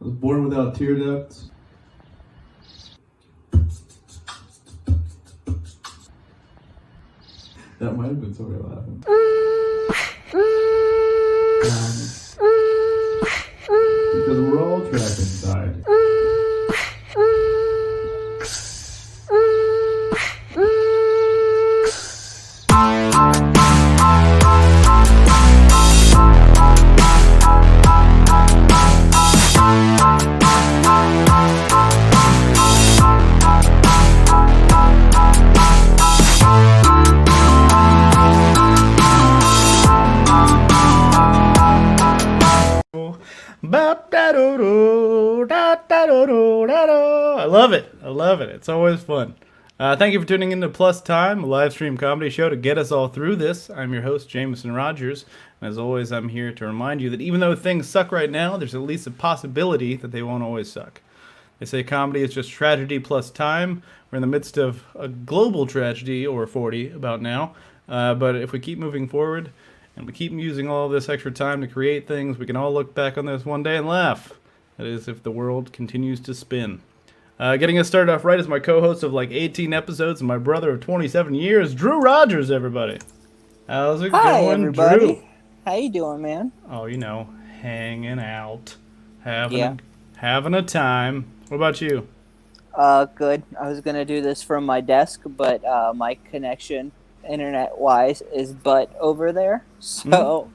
was born without tear ducts. That might have been sort of laughing. Because we're all trapped inside. I love it. I love it. It's always fun. Thank you for tuning in to Plus Time, a live stream comedy show to get us all through this. I'm your host, Jameson Rogers. And as always, I'm here to remind you that even though things suck right now, there's at least a possibility that they won't always suck. They say comedy is just tragedy plus time. We're in the midst of a global tragedy, or 40 about now. But if we keep moving forward and we keep using all this extra time to create things, we can all look back on this one day and laugh. That is, if the world continues to spin. Getting us started off right is my co-host of like 18 episodes and my brother of 27 years, Drew Rogers, everybody. How's it going, everybody. Drew? How you doing, man? Oh, you know, hanging out, having a time. What about you? Good. I was gonna do this from my desk, but my connection, internet-wise, is butt over there. So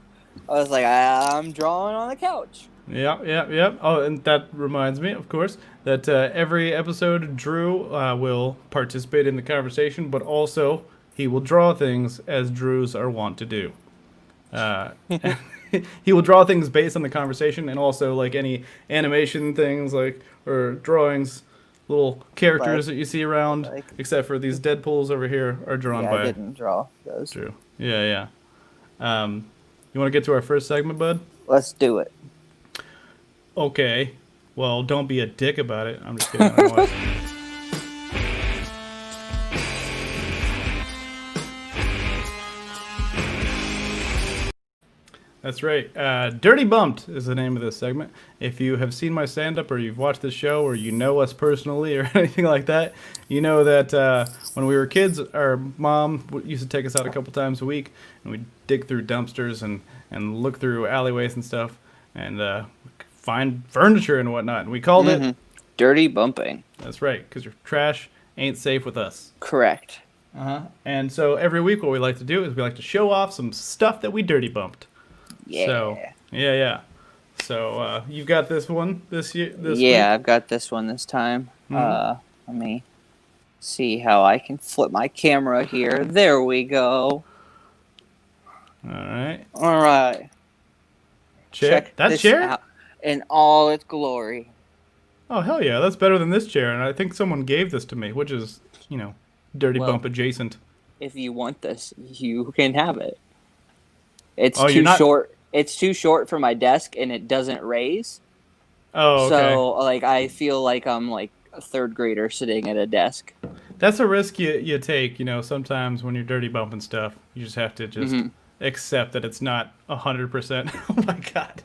I was like, I'm drawing on the couch. Yep. Oh, and that reminds me, of course, that every episode Drew will participate in the conversation, but also he will draw things as Drews are wont to do. He will draw things based on the conversation, and also like any animation things, or drawings, little characters that you see around, except for these Deadpools over here are drawn by. I didn't draw those. Drew. Yeah. You want to get to our first segment, bud? Let's do it. Okay. Well, don't be a dick about it. I'm just kidding. I don't want- That's right. Dirty Bumped is the name of this segment. If you have seen my stand-up or you've watched the show or you know us personally or anything like that, you know that when we were kids, our mom used to take us out a couple times a week, and we'd dig through dumpsters and look through alleyways and stuff and find furniture and whatnot. And we called it... Dirty Bumping. That's right, because your trash ain't safe with us. Correct. And so every week what we like to do is we like to show off some stuff that we dirty bumped. Yeah. So, yeah. So, you've got this one this week? I've got this one this time. Let me see how I can flip my camera here. There we go. All right. Check that this chair? out in all its glory. Oh, hell yeah. That's better than this chair. And I think someone gave this to me, which is, dirty bump adjacent. If you want this, you can have it. It's short. It's too short for my desk, and it doesn't raise. Oh, okay. So, I feel like I'm like a third grader sitting at a desk. That's a risk you take, sometimes when you're dirty bumping stuff. You just have to just accept that it's not 100%. Oh, my God.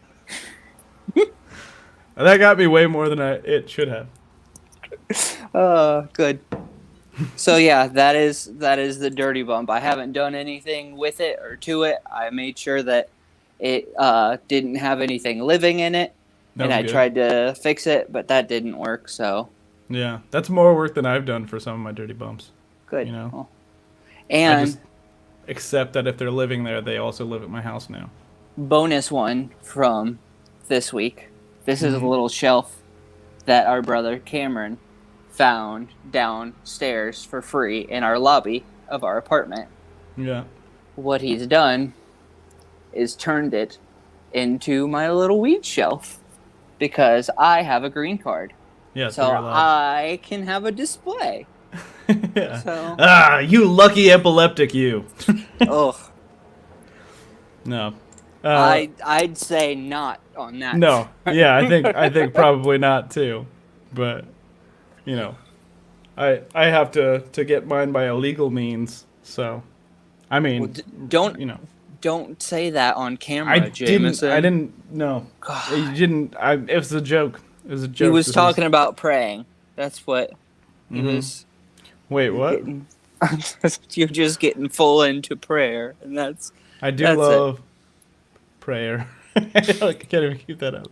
That got me way more than it should have. Good. So yeah, that is the dirty bump. I haven't done anything with it or to it. I made sure that it didn't have anything living in it, and I tried to fix it, but that didn't work. So yeah, that's more work than I've done for some of my dirty bumps. Good. Well, and I just accept that if they're living there, they also live at my house now. Bonus one from this week. This is a little shelf that our brother Cameron found downstairs for free in our lobby of our apartment. Yeah. What he's done is turned it into my little weed shelf because I have a green card. Yeah, so I can have a display. Yeah. So. You lucky epileptic, you. Ugh. No. I'd say not on that. No. Yeah, I think probably not too. But I have to get mine by illegal means. So, I mean, don't say that on camera, Jameson. I didn't. No, you didn't. It was a joke. It was a joke. He was talking about praying. That's what he Mhm. was. Wait, what? You're just getting full into prayer, and that's. I do That's love prayer. I can't even keep that up.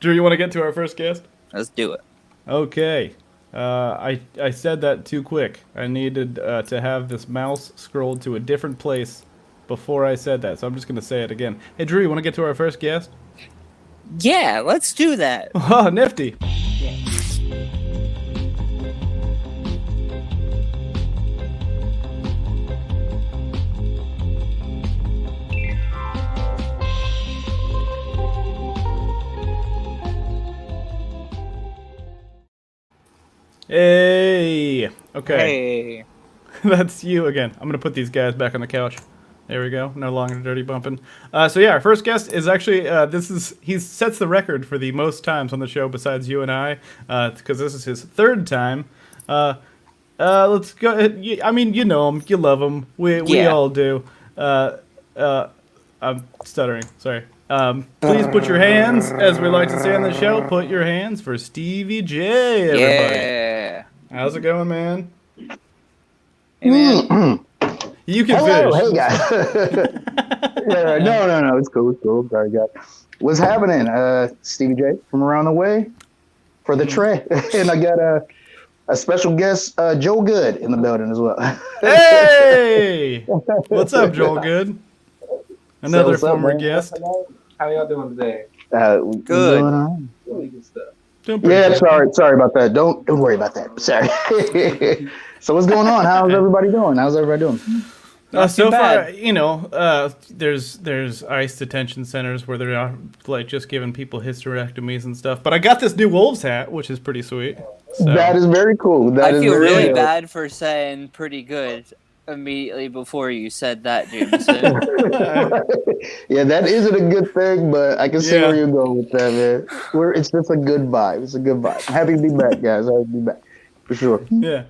Drew, you want to get to our first guest? Let's do it. Okay. I said that too quick. I needed to have this mouse scrolled to a different place before I said that, so I'm just going to say it again. Hey, Drew, you want to get to our first guest? Yeah, let's do that. Oh, nifty. Hey. Okay. Hey. That's you again. I'm going to put these guys back on the couch. There we go. No longer dirty bumping. So yeah, our first guest is actually he sets the record for the most times on the show besides you and I, because this is his third time. Let's go. I mean, you know him, you love him. We all do. I'm stuttering. Sorry. Please put your hands, as we like to say on the show. Put your hands for Stevie J. Everybody. Yeah. How's it going, man? Hey, man. You can Hello, finish. hey guys. Yeah, no, it's cool. Sorry, guys. What's happening? Stevie J from around the way for the tray, and I got a special guest, Joel Good, in the building as well. Hey, what's up, Joel Good? Another what's up, former man? guest. How y'all doing today? Good. Doing all right. Really good stuff. Doing pretty Yeah, good. sorry about that. Don't worry about that. Sorry. So what's going on? How's everybody doing? So far, bad. you know, there's ICE detention centers where they're like just giving people hysterectomies and stuff. But I got this new Wolves hat, which is pretty sweet. So. That is very cool. I feel very really cool. bad for saying pretty good immediately before you said that, Jameson. Yeah, that isn't a good thing, but I can see Yeah. where you're going with that, man. It's just a good vibe. It's a good vibe. I'm happy to be back, guys. Happy to be back. For sure. Yeah,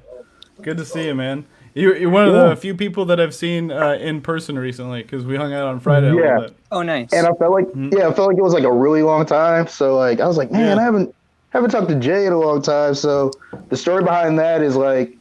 good to see you, man. You're one of the few people that I've seen in person recently because we hung out on Friday a little bit. Oh, nice. And I felt like, it was like a really long time. So like, I was like, man, Yeah. I haven't talked to Jay in a long time. So the story behind that is like,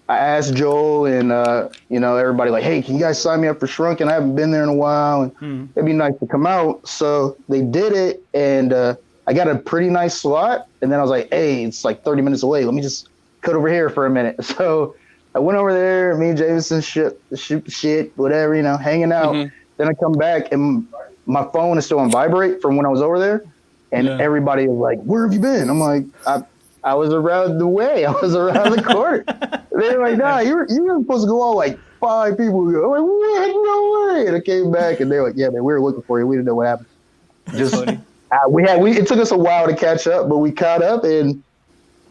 I asked Joel and everybody like, hey, can you guys sign me up for Shrunken? I haven't been there in a while, and it'd be nice to come out. So they did it, and I got a pretty nice slot. And then I was like, hey, it's like 30 minutes away. Let me just cut over here for a minute. So I went over there. Me and Jameson shoot the shit, whatever, hanging out. Mhm. Then I come back, and my phone is still on vibrate from when I was over there. And everybody was like, where have you been? I'm like, I was around the way. I was around the corner. They were like, nah, you were supposed to go on like 5 people ago. I'm like, what? No way. And I came back, and they were like, yeah, man, we were looking for you. We didn't know what happened. It took us a while to catch up, but we caught up, and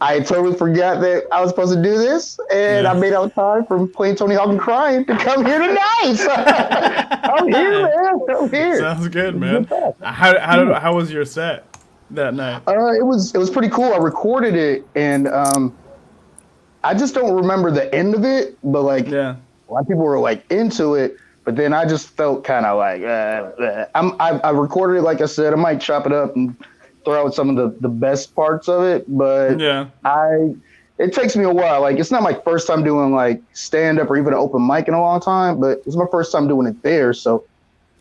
I totally forgot that I was supposed to do this, and I made out time from playing Tony Hawk and crying to come here tonight. So, I'm here, man. I'm here. Sounds good, man. How was your set that night? It was pretty cool. I recorded it, and I just don't remember the end of it, but like a lot of people were like into it, but then I just felt kind of like I recorded it, like I said. I might chop it up and throw out some of the best parts of it, but it takes me a while. Like, it's not my first time doing like stand up or even an open mic in a long time, but it's my first time doing it there, so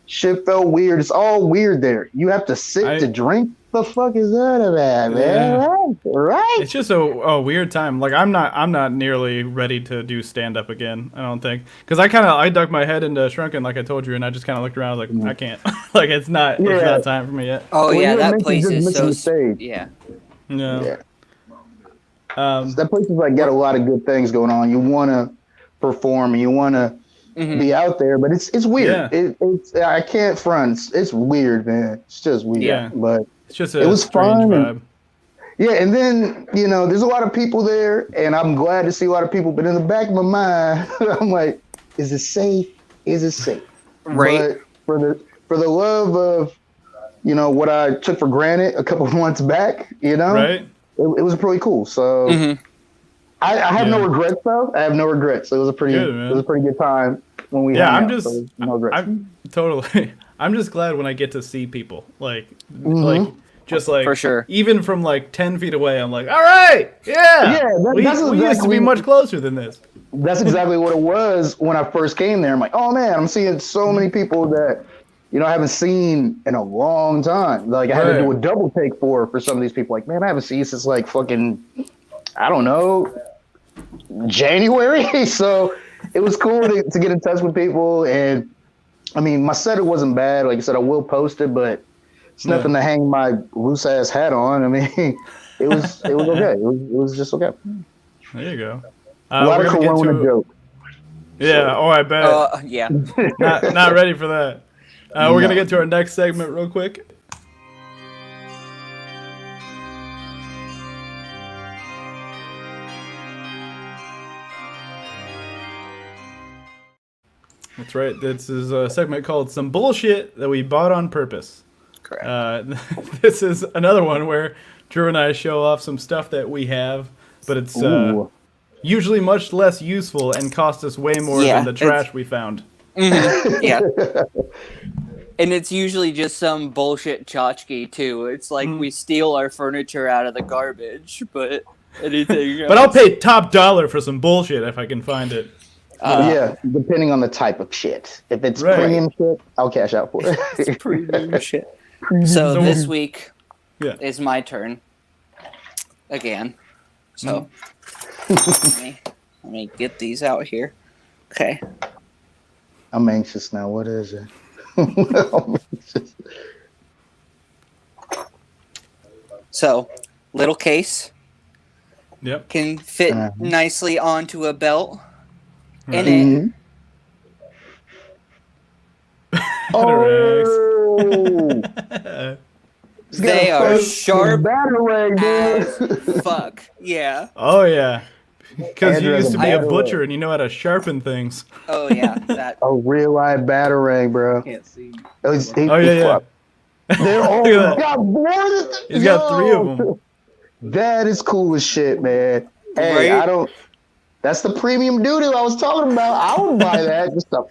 shit felt weird. It's all weird there. You have to sit to drink. The fuck is that about, man? Right? It's just a weird time. Like, I'm not nearly ready to do stand up again. I don't think, because I dug my head into Shrunken like I told you, and I just kind of looked around. I was like, I can't. Like, it's not time for me yet. Oh, Well, yeah, you're that meant to place just is miss so... the stage. Yeah. Yeah. That place is like got a lot of good things going on. You want to perform and you want to be out there, but it's weird. Yeah. It's I can't front. It's weird, man. It's just weird. Yeah. But It's just it was strange fun. vibe. And then there's a lot of people there, and I'm glad to see a lot of people. But in the back of my mind, I'm like, is it safe? Is it safe? Right. But for the love of what I took for granted a couple of months back, Right. It was pretty cool. So I have no regrets though. I have no regrets. It was a pretty good time when we hung out, so no regrets. I'm totally. I'm just glad when I get to see people like Just like, for sure. Even from like 10 feet away, I'm like, all right, yeah. We used to be much closer than this. That's exactly what it was when I first came there. I'm like, oh man, I'm seeing so many people that, I haven't seen in a long time. Like I had to do a double take for some of these people. Like, man, I haven't seen you since like fucking, I don't know, January. So it was cool to get in touch with people. And I mean, my setup wasn't bad. Like I said, I will post it, but it's nothing to hang my loose ass hat on. I mean, it was okay. It was just okay. There you go. A lot of Corona joke. Yeah. Oh, I bet. Yeah. Not ready for that. We're gonna get to our next segment real quick. That's right. This is a segment called Some Bullshit That We Bought on Purpose. Correct. This is another one where Drew and I show off some stuff that we have, but it's usually much less useful and cost us way more than the trash we found. Mm-hmm. Yeah. And it's usually just some bullshit tchotchke, too. It's like we steal our furniture out of the garbage, but anything else. But I'll pay top dollar for some bullshit if I can find it. Yeah, depending on the type of shit. If it's premium shit, I'll cash out for it. It's premium shit. So this week is my turn again. So let me get these out here. Okay. I'm anxious now. What is it? So, little case. Yep. Can fit nicely onto a belt. In it. Oh, they are sharp as fuck. Yeah. Oh yeah. Because you used to be a butcher and you know how to sharpen things. Oh yeah, that. A real live batarang, bro. Can't see. Yeah. They're all got more. He's got 3 of them. That is cool as shit, man. Hey, right? That's the premium doo-doo I was talking about. I would buy that just to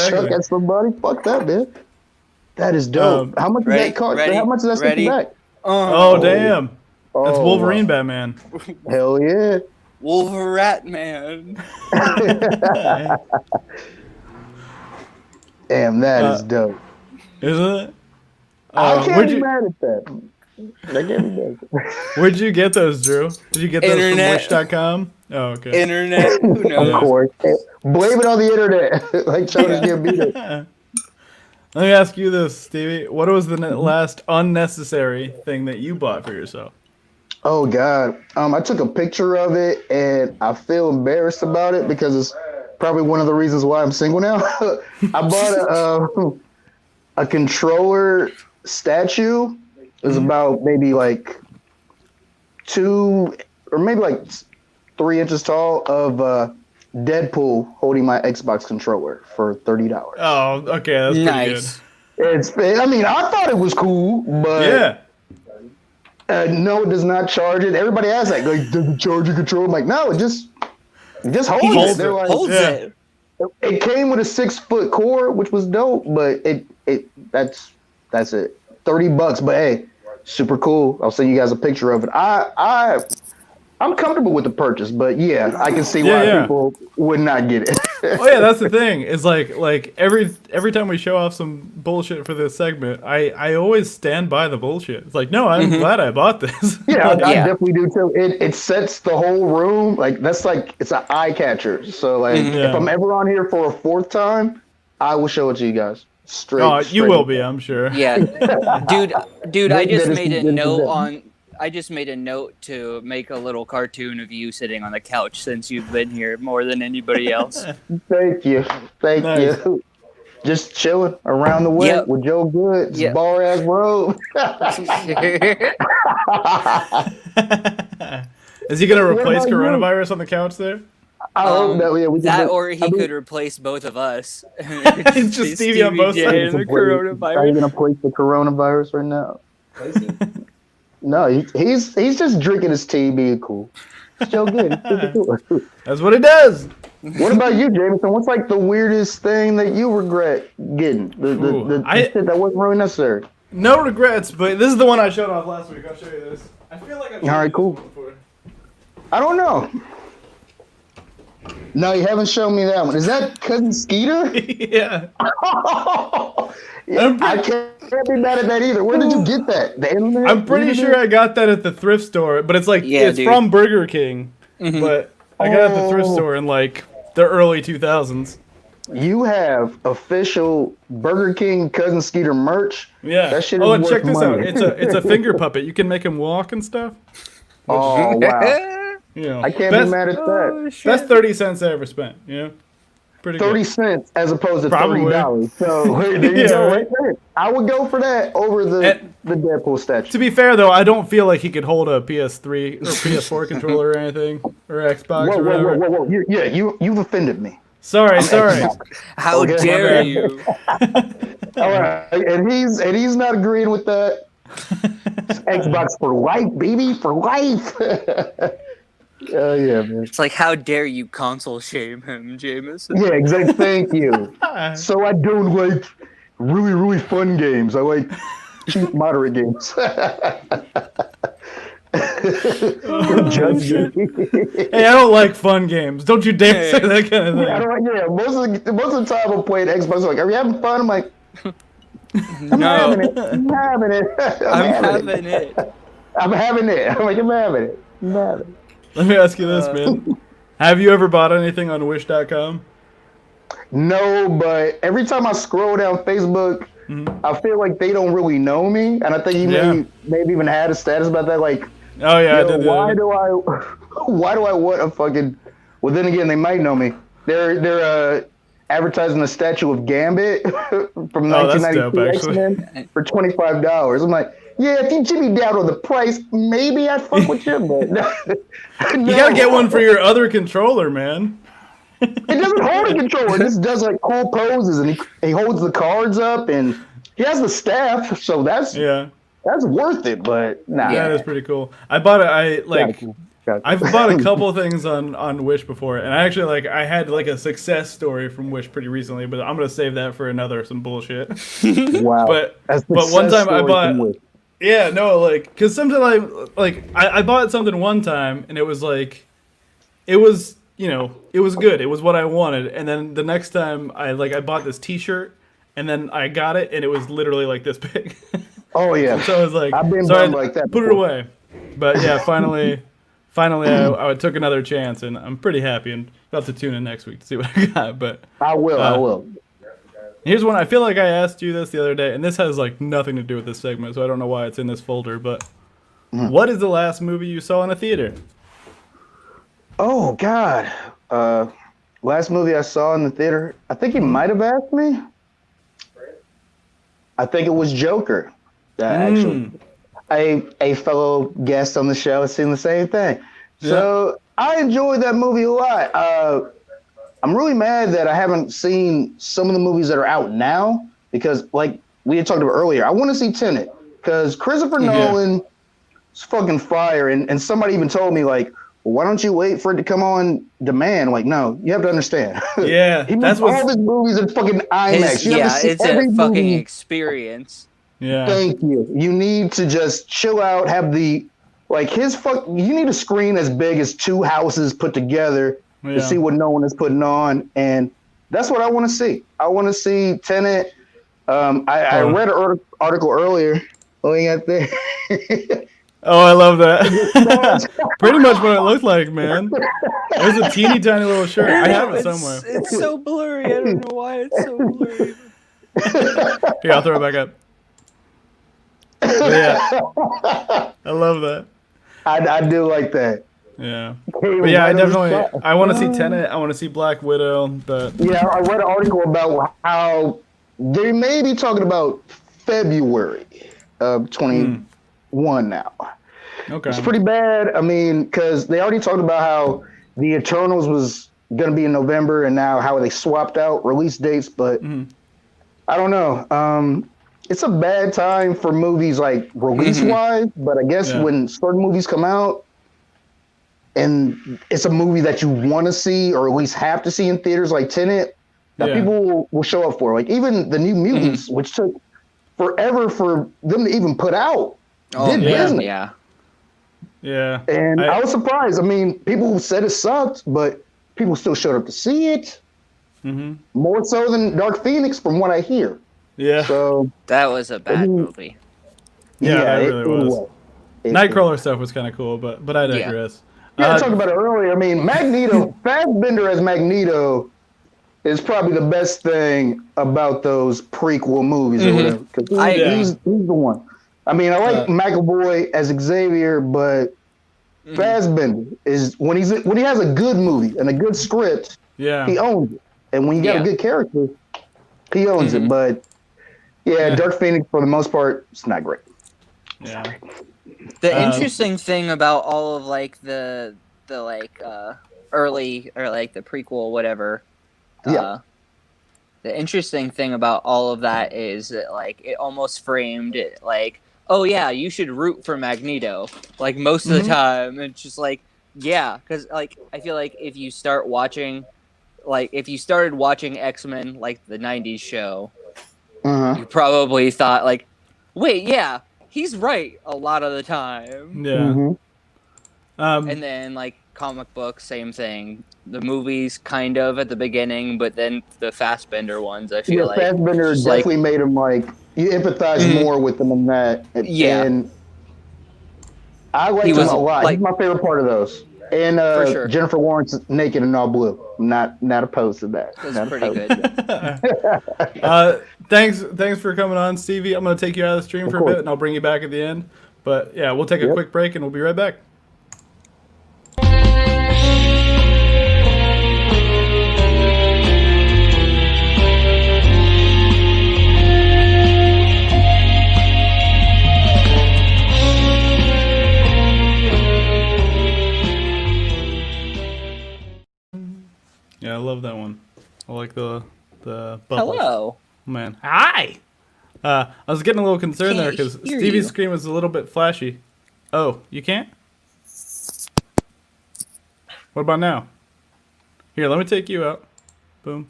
chuck at somebody. Fuck that, man. That is dope. How much does that cost? How much does that take back? Oh, damn. That's Wolverine Batman. Hell yeah. Wolverine man. Damn, that is dope. Isn't it? I can't be mad at that. Where'd you get those, Drew? Did you get those from Wish.com? Oh, okay. Internet. Who knows? Of course. Blame it on the internet. Like China's getting beat up. Let me ask you this, Stevie. What was the last unnecessary thing that you bought for yourself? Oh, God. I took a picture of it, and I feel embarrassed about it because it's probably one of the reasons why I'm single now. I bought a controller statue. It was about maybe like 2 or maybe like 3 inches tall of Deadpool holding my Xbox controller for $30. Oh, okay, that's nice. Pretty good. I mean, I thought it was cool, but no, it does not charge it. Everybody asks that, like, does it charge your controller? I'm like, no, it just holds it. They're like, holds it. It came with a 6-foot core, which was dope, but that's it. $30, but hey, super cool. I'll send you guys a picture of it. I'm comfortable with the purchase, but yeah, I can see why people would not get it. Oh yeah, that's the thing. It's like every time we show off some bullshit for this segment, I always stand by the bullshit. It's like, no, I'm glad I bought this. Yeah, I definitely do too. It sets the whole room. Like that's like it's an eye catcher. So like if I'm ever on here for a 4th time, I will show it to you guys. Straight. You will be, I'm sure. Yeah, dude. I just made a note to make a little cartoon of you sitting on the couch since you've been here more than anybody else. Thank you. Just chilling around the way with Joe Good, bar ass road. Is he gonna replace coronavirus on the couch there? I hope that, or he could replace both of us. It's just Stevie on both sides. The coronavirus. Are you gonna place the coronavirus right now? No, he's just drinking his tea, being cool. It's so good. That's what it does. What about you, Jameson? What's like the weirdest thing that you regret getting? The shit that wasn't really necessary. No regrets, but this is the one I showed off last week. I'll show you this. I feel like I've All right, cool. I don't know. No, you haven't shown me that one. Is that Cousin Skeeter? Yeah. Yeah, I can't be mad at that either. Where did you get that? The internet? I'm pretty sure I got that at the thrift store, but it's like it's from Burger King. Mm-hmm. But I got it at the thrift store in like the early 2000s. You have official Burger King Cousin Skeeter merch. Yeah. That shit is and worth check this money. out. It's a finger puppet. You can make him walk and stuff. Oh wow! You know, I can't be mad at that. That's 30 cents I ever spent. You know, pretty 30 good. cents as opposed to Probably. $30. So there you go, right there. I would go for that over the Deadpool statue. To be fair though, I don't feel like he could hold a PS3 or PS4 controller or anything or Xbox or whatever. Whoa. You've offended me. Sorry. How dare you? All right, and he's not agreeing with that. Xbox for life, baby, for life. Oh yeah, man. It's like, how dare you console shame him, Jameson? Yeah, exactly. Thank you. So I don't like really, really fun games. I like cheap, moderate games. Hey, I don't like fun games. Don't you dare say that kind of thing. Most of the time I'm playing Xbox. Like, are you having fun? I'm like, I'm having it. I'm having it. I'm having it. I'm like, I'm having it. Let me ask you this, man. Have you ever bought anything on Wish.com? No, but every time I scroll down Facebook, I feel like they don't really know me, and I think you maybe even had a status about that. Like, oh yeah, I did. Why do I want a fucking? Well, then again, they might know me. They're advertising the statue of Gambit from 1992 X-Men for $25. I'm like, yeah, if you jimmy down on the price, maybe I'd fuck with you, but no. You gotta get one for your other controller, man. It doesn't hold a controller. It just does like cool poses, and he holds the cards up, and he has the staff, so that's worth it. But nah, yeah, that's pretty cool. I bought it. I've bought a couple things on Wish before, and I had like a success story from Wish pretty recently, but I'm gonna save that for some bullshit. Wow. But one time I bought. Yeah, no, because sometimes I bought something one time, and it was good. It was what I wanted, and then the next time I bought this T-shirt, and then I got it, and it was literally like this big. Oh yeah. So I was like, I've been like that. Put it away. But yeah, finally, I took another chance, and I'm pretty happy, and about to tune in next week to see what I got. But I will. Here's one. I feel like I asked you this the other day, and this has nothing to do with this segment, so I don't know why it's in this folder. But what is the last movie you saw in a theater? Oh God, last movie I saw in the theater. I think he might have asked me. I think it was Joker. Actually, a fellow guest on the show has seen the same thing. Yeah. So I enjoyed that movie a lot. I'm really mad that I haven't seen some of the movies that are out now because, like we had talked about earlier, I want to see Tenet because Christopher Nolan is fucking fire. And somebody even told me, like, well, why don't you wait for it to come on demand? I'm like, no, you have to understand. Yeah, he makes all his movies in fucking IMAX. It's a fucking experience. Yeah. Thank you. You need to just chill out, have you need a screen as big as two houses put together to see what Nolan is putting on. And that's what I want to see. I want to see Tenet. I read an article earlier looking at there. Oh, I love that. Pretty much what it looked like, man. It was a teeny tiny little shirt. I have it somewhere. It's so blurry. I don't know why it's so blurry. Here, I'll throw it back up. But yeah, I love that. I do like that. Yeah, but yeah, I want to see Tenet. I want to see Black Widow. But yeah, I read an article about how they may be talking about February of 21 now. Okay, it's pretty bad. I mean, because they already talked about how the Eternals was going to be in November, and now how they swapped out release dates. But I don't know. It's a bad time for movies like release-wise, but I guess when certain movies come out and it's a movie that you want to see or at least have to see in theaters like Tenet, that people will show up for. Like even the New Mutants, which took forever for them to even put out. Oh, Disney. yeah. Yeah. And I was surprised. I mean, people said it sucked, but people still showed up to see it. Mm-hmm. More so than Dark Phoenix, from what I hear. Yeah. So that was a bad movie. Yeah, it really was. Nightcrawler stuff was kind of cool, but I digress. Yeah, I talked about it earlier. I mean, Magneto, Fassbender as Magneto is probably the best thing about those prequel movies or whatever. Because he's the one. I mean, I like McAvoy as Xavier, but Fassbender is when he has a good movie and a good script, he owns it. And when you got a good character, he owns it. But Dark Phoenix for the most part, it's not great. Yeah. The interesting thing about all of like the early or like the prequel whatever, the interesting thing about all of that is that like it almost framed it like, oh yeah, you should root for Magneto like most of the time. It's just like because like I feel like if you started watching X-Men like the '90s show, you probably thought like, wait, he's right a lot of the time. Yeah. And then like comic books, same thing. The movies kind of at the beginning, but then the Fassbender ones, I feel like Fassbender definitely made him like you empathize more with them in that. And I like him a lot. Like, he's my favorite part of those. And Jennifer Lawrence naked and all blue. Not opposed to that. That's pretty good. Thanks for coming on, Stevie. I'm going to take you out of the stream for a bit, and I'll bring you back at the end. But yeah, we'll take a quick break, and we'll be right back. Yeah, I love that one. I like the bubbles. Hello. Man. Hi! I was getting a little concerned there because Stevie's screen was a little bit flashy. Oh, you can't? What about now? Here, let me take you out. Boom.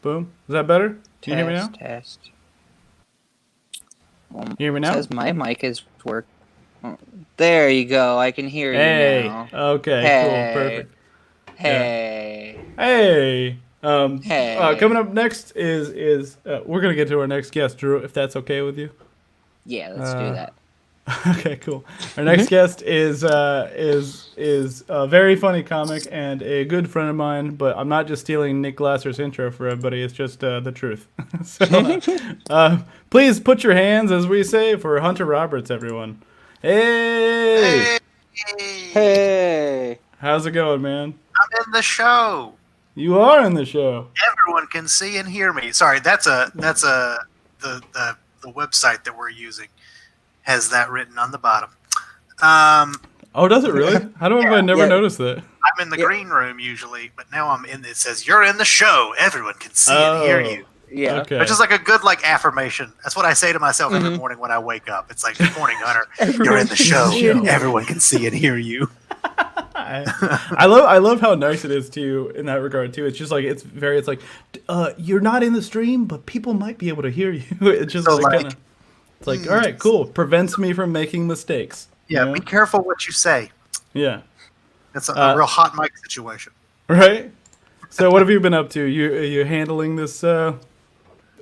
Boom. Is that better? Can you hear me now? Test. You hear me now? It says my mic is working. There you go. I can hear you now. Okay, cool. Perfect. Hey. Hey. Coming up next is we're gonna get to our next guest, Drew, if that's okay with you. Yeah, let's do that. Okay, cool. Our next guest is a very funny comic and a good friend of mine, but I'm not just stealing Nick Glasser's intro for everybody. It's just the truth. So, please put your hands, as we say, for Hunter Roberts, everyone. Hey. Hey. How's it going, man? I'm in the show. You are in the show. Everyone can see and hear me. Sorry, that's the website that we're using has that written on the bottom. Oh, does it really? How have I never noticed that? I'm in the green room usually, but now I'm in. It says you're in the show. Everyone can see and hear you. Yeah, okay. Which is like a good affirmation. That's what I say to myself every morning when I wake up. It's like, "Good morning, Hunter. You're in the show. Everyone can see and hear you." I love how nice it is to you in that regard too. It's just like it's like you're not in the stream, but people might be able to hear you. It's just so kind of. It's like, all right, cool. Prevents me from making mistakes. Yeah, be careful what you say. Yeah, it's a real hot mic situation. Right. So, what have you been up to? You handling this?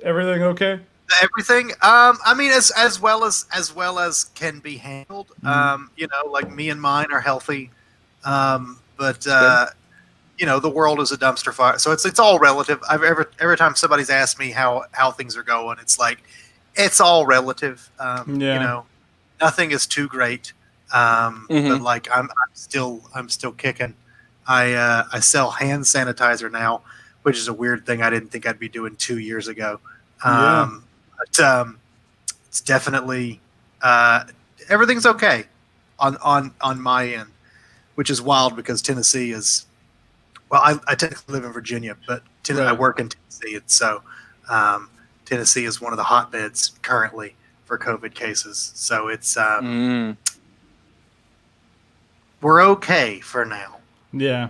Everything okay? Everything. I mean, as well as can be handled. Like me and mine are healthy. But the world is a dumpster fire, so it's all relative. Every time somebody's asked me how things are going, it's like it's all relative. Nothing is too great. But like I'm still kicking. I sell hand sanitizer now, which is a weird thing I didn't think I'd be doing 2 years ago. But it's definitely everything's okay on my end. Which is wild because Tennessee is, well, I technically live in Virginia, but I work in Tennessee, and so Tennessee is one of the hotbeds currently for COVID cases. So it's we're okay for now. Yeah,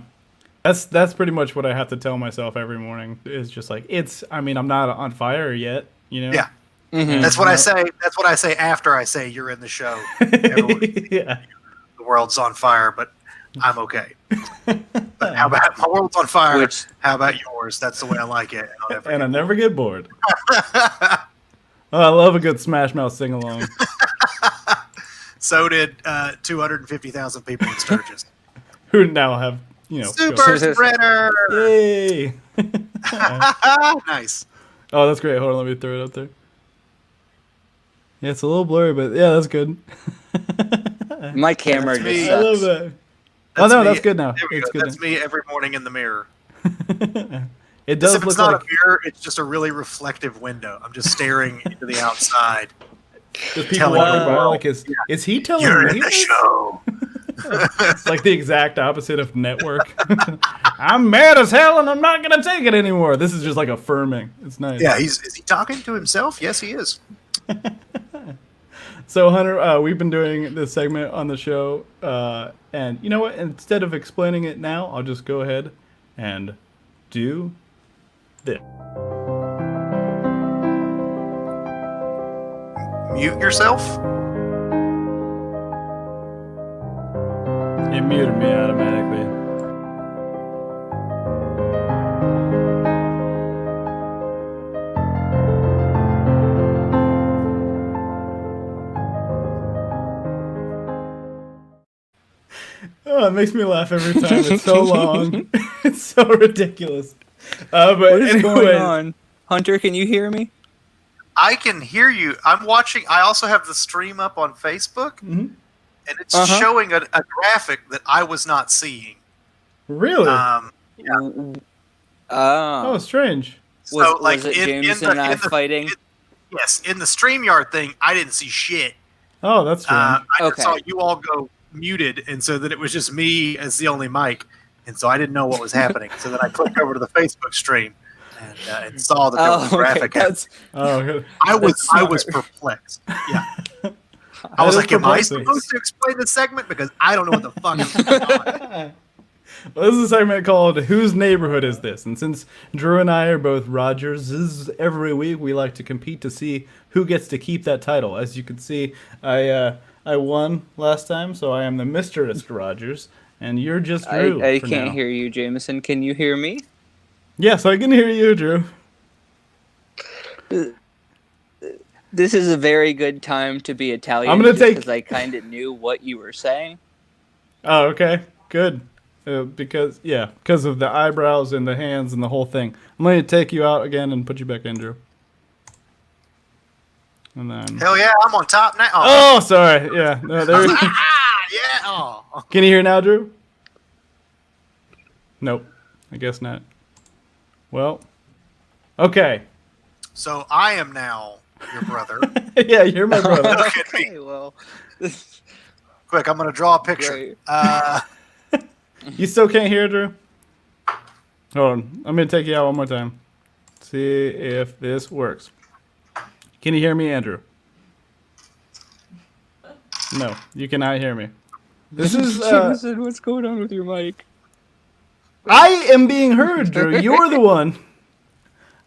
that's pretty much what I have to tell myself every morning. Is just like I'm not on fire yet, Yeah. Mm-hmm. That's what I say. That's what I say after I say you're in the show. Yeah. The world's on fire, but I'm okay. But how about my world's on fire? How about yours? That's the way I like it. And I never get bored. Oh, I love a good Smash Mouth sing along. So did 250,000 people in Sturgis. Who now have, Super Spreader! Yay! Nice. Oh, that's great. Hold on, let me throw it up there. Yeah, it's a little blurry, but yeah, that's good. My camera just sucks. I love that. That's good now. It's good. That's me every morning in the mirror. It does if look it's not like a mirror, it's just a really reflective window. I'm just staring into the outside. Just people walking by, like, is he telling You're me in the this? show. It's like the exact opposite of network. I'm mad as hell and I'm not gonna take it anymore. This is just like affirming. It's nice. Yeah, is he talking to himself? Yes, he is. So Hunter, we've been doing this segment on the show, and you know what? Instead of explaining it now, I'll just go ahead and do this. Mute yourself. It muted me automatically. Oh, it makes me laugh every time. It's so long. It's so ridiculous. But what is going on? Hunter, can you hear me? I can hear you. I'm watching. I also have the stream up on Facebook, and it's showing a graphic that I was not seeing. Really? Yeah. Oh, strange. So, was it James and I fighting? Yes, in the StreamYard thing, I didn't see shit. Oh, that's strange. I just saw you all go muted, and so that it was just me as the only mic, and so I didn't know what was happening. So then I clicked over to the Facebook stream and saw that there was a graphic. I was perplexed. Yeah. I was like, am I supposed to explain this segment? Because I don't know what the fuck is going on. Well, this is a segment called Whose Neighborhood Is This? And since Drew and I are both Rogers, every week we like to compete to see who gets to keep that title. As you can see, I won last time, so I am the Mr. Rogers, and you're just Drew. I can't hear you, Jameson. Can you hear me? Yes, I can hear you, Drew. This is a very good time to be Italian. I'm gonna because I kind of knew what you were saying. Oh, okay, good. Because of the eyebrows and the hands and the whole thing. I'm going to take you out again and put you back in, Drew. And then. Hell yeah, I'm on top now. Oh, sorry. Yeah. No, there you go. Yeah. Oh. Can you hear now, Drew? Nope. I guess not. Well. Okay. So I am now your brother. Yeah, you're my brother. Look at me. Okay, well. Quick, I'm going to draw a picture. You still can't hear, Drew? Hold on. I'm going to take you out one more time. See if this works. Can you hear me, Andrew? No, you cannot hear me. This is... Jameson, what's going on with your mic? I am being heard, Drew. You're the one.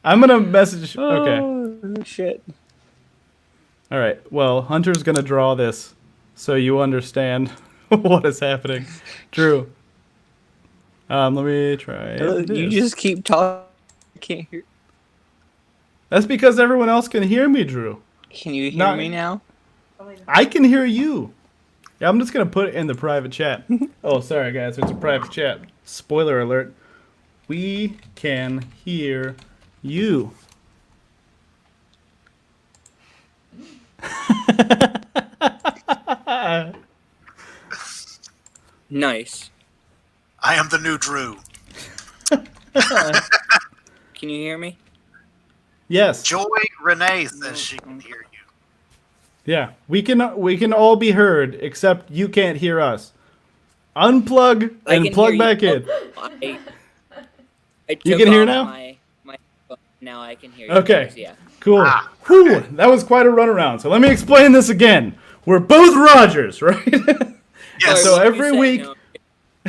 I'm going to message... Okay. Oh, shit. All right. Well, Hunter's going to draw this so you understand what is happening. Drew. Let me try. You just keep talking. I can't hear. That's because everyone else can hear me, Drew. Can you hear me now? I can hear you. Yeah, I'm just going to put it in the private chat. Oh, sorry, guys. It's a private chat. Spoiler alert. We can hear you. Nice. I am the new Drew. Can you hear me? Yes. Joy Renee says she can hear you. Yeah, we can all be heard, except you can't hear us. Unplug and plug back in. You can hear now? Now I can hear you. Okay. Guys, yeah. Cool. Whew, that was quite a runaround. So let me explain this again. We're both Rogers, right? Yes. So every week...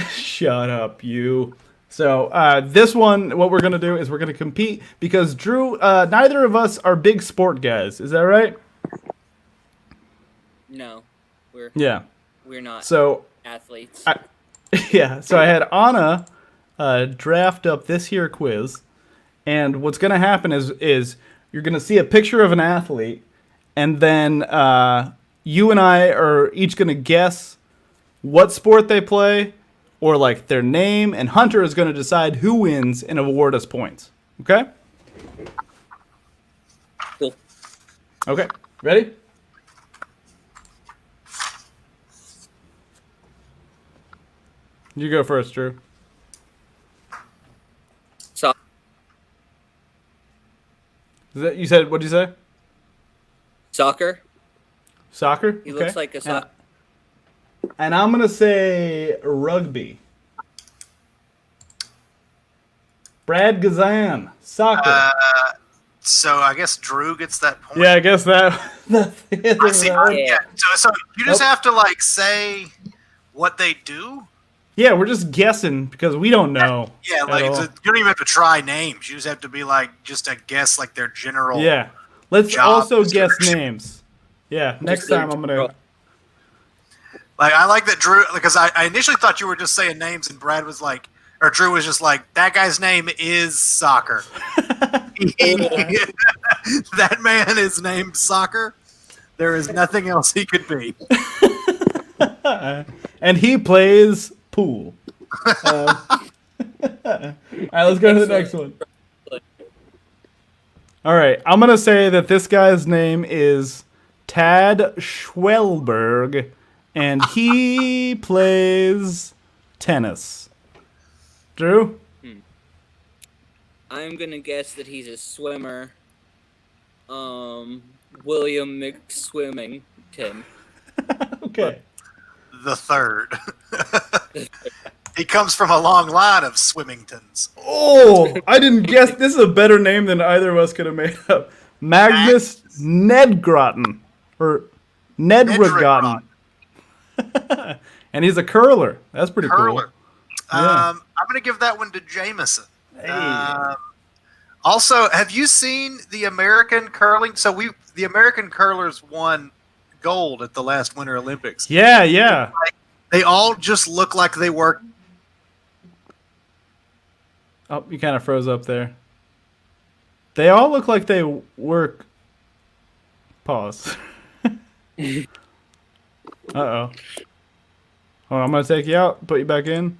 Shut up, you. So this one, what we're going to do is we're going to compete because Drew, neither of us are big sport guys. Is that right? No, we're not so athletes. So I had Anna draft up this here quiz, and what's going to happen is you're going to see a picture of an athlete, and then you and I are each going to guess what sport they play, or like their name, and Hunter is going to decide who wins and award us points. Okay? Cool. Okay. Ready? You go first, Drew. So, Is that, you said, what'd you say? soccer. Soccer? He looks like a soccer. And I'm going to say rugby. Brad Gazan, soccer. So I guess Drew gets that point. Yeah, I guess that. I see. Yeah. So you just have to like say what they do. Yeah, we're just guessing because we don't know. Yeah, like you don't even have to try names. You just have to be like just a guess, like their general. Yeah. Let's also guess description. names. Yeah, next time I'm gonna. Like I like that Drew, because I initially thought you were just saying names, and Brad was like, or Drew was just like, that guy's name is Soccer. That man is named Soccer. There is nothing else he could be. And he plays pool. All right, let's go to the next one. All right, I'm gonna say that this guy's name is Tad Schwelberg, and he plays tennis. Drew? I'm gonna guess that he's a swimmer. William McSwimmington. Okay. The third. He comes from a long line of Swimmingtons. Oh, I didn't guess. This is a better name than either of us could have made up. Magnus Nedgrotten. Or Nedregotten. And he's a curler. That's pretty Curler. cool. Yeah. I'm going to give that one to Jameson. Hey. Also, have you seen the American curling? So the American curlers won gold at the last Winter Olympics. Yeah. They all just look like they work. Oh, you kind of froze up there. They all look like they work. Pause. Uh-oh. Hold on, I'm going to take you out, put you back in.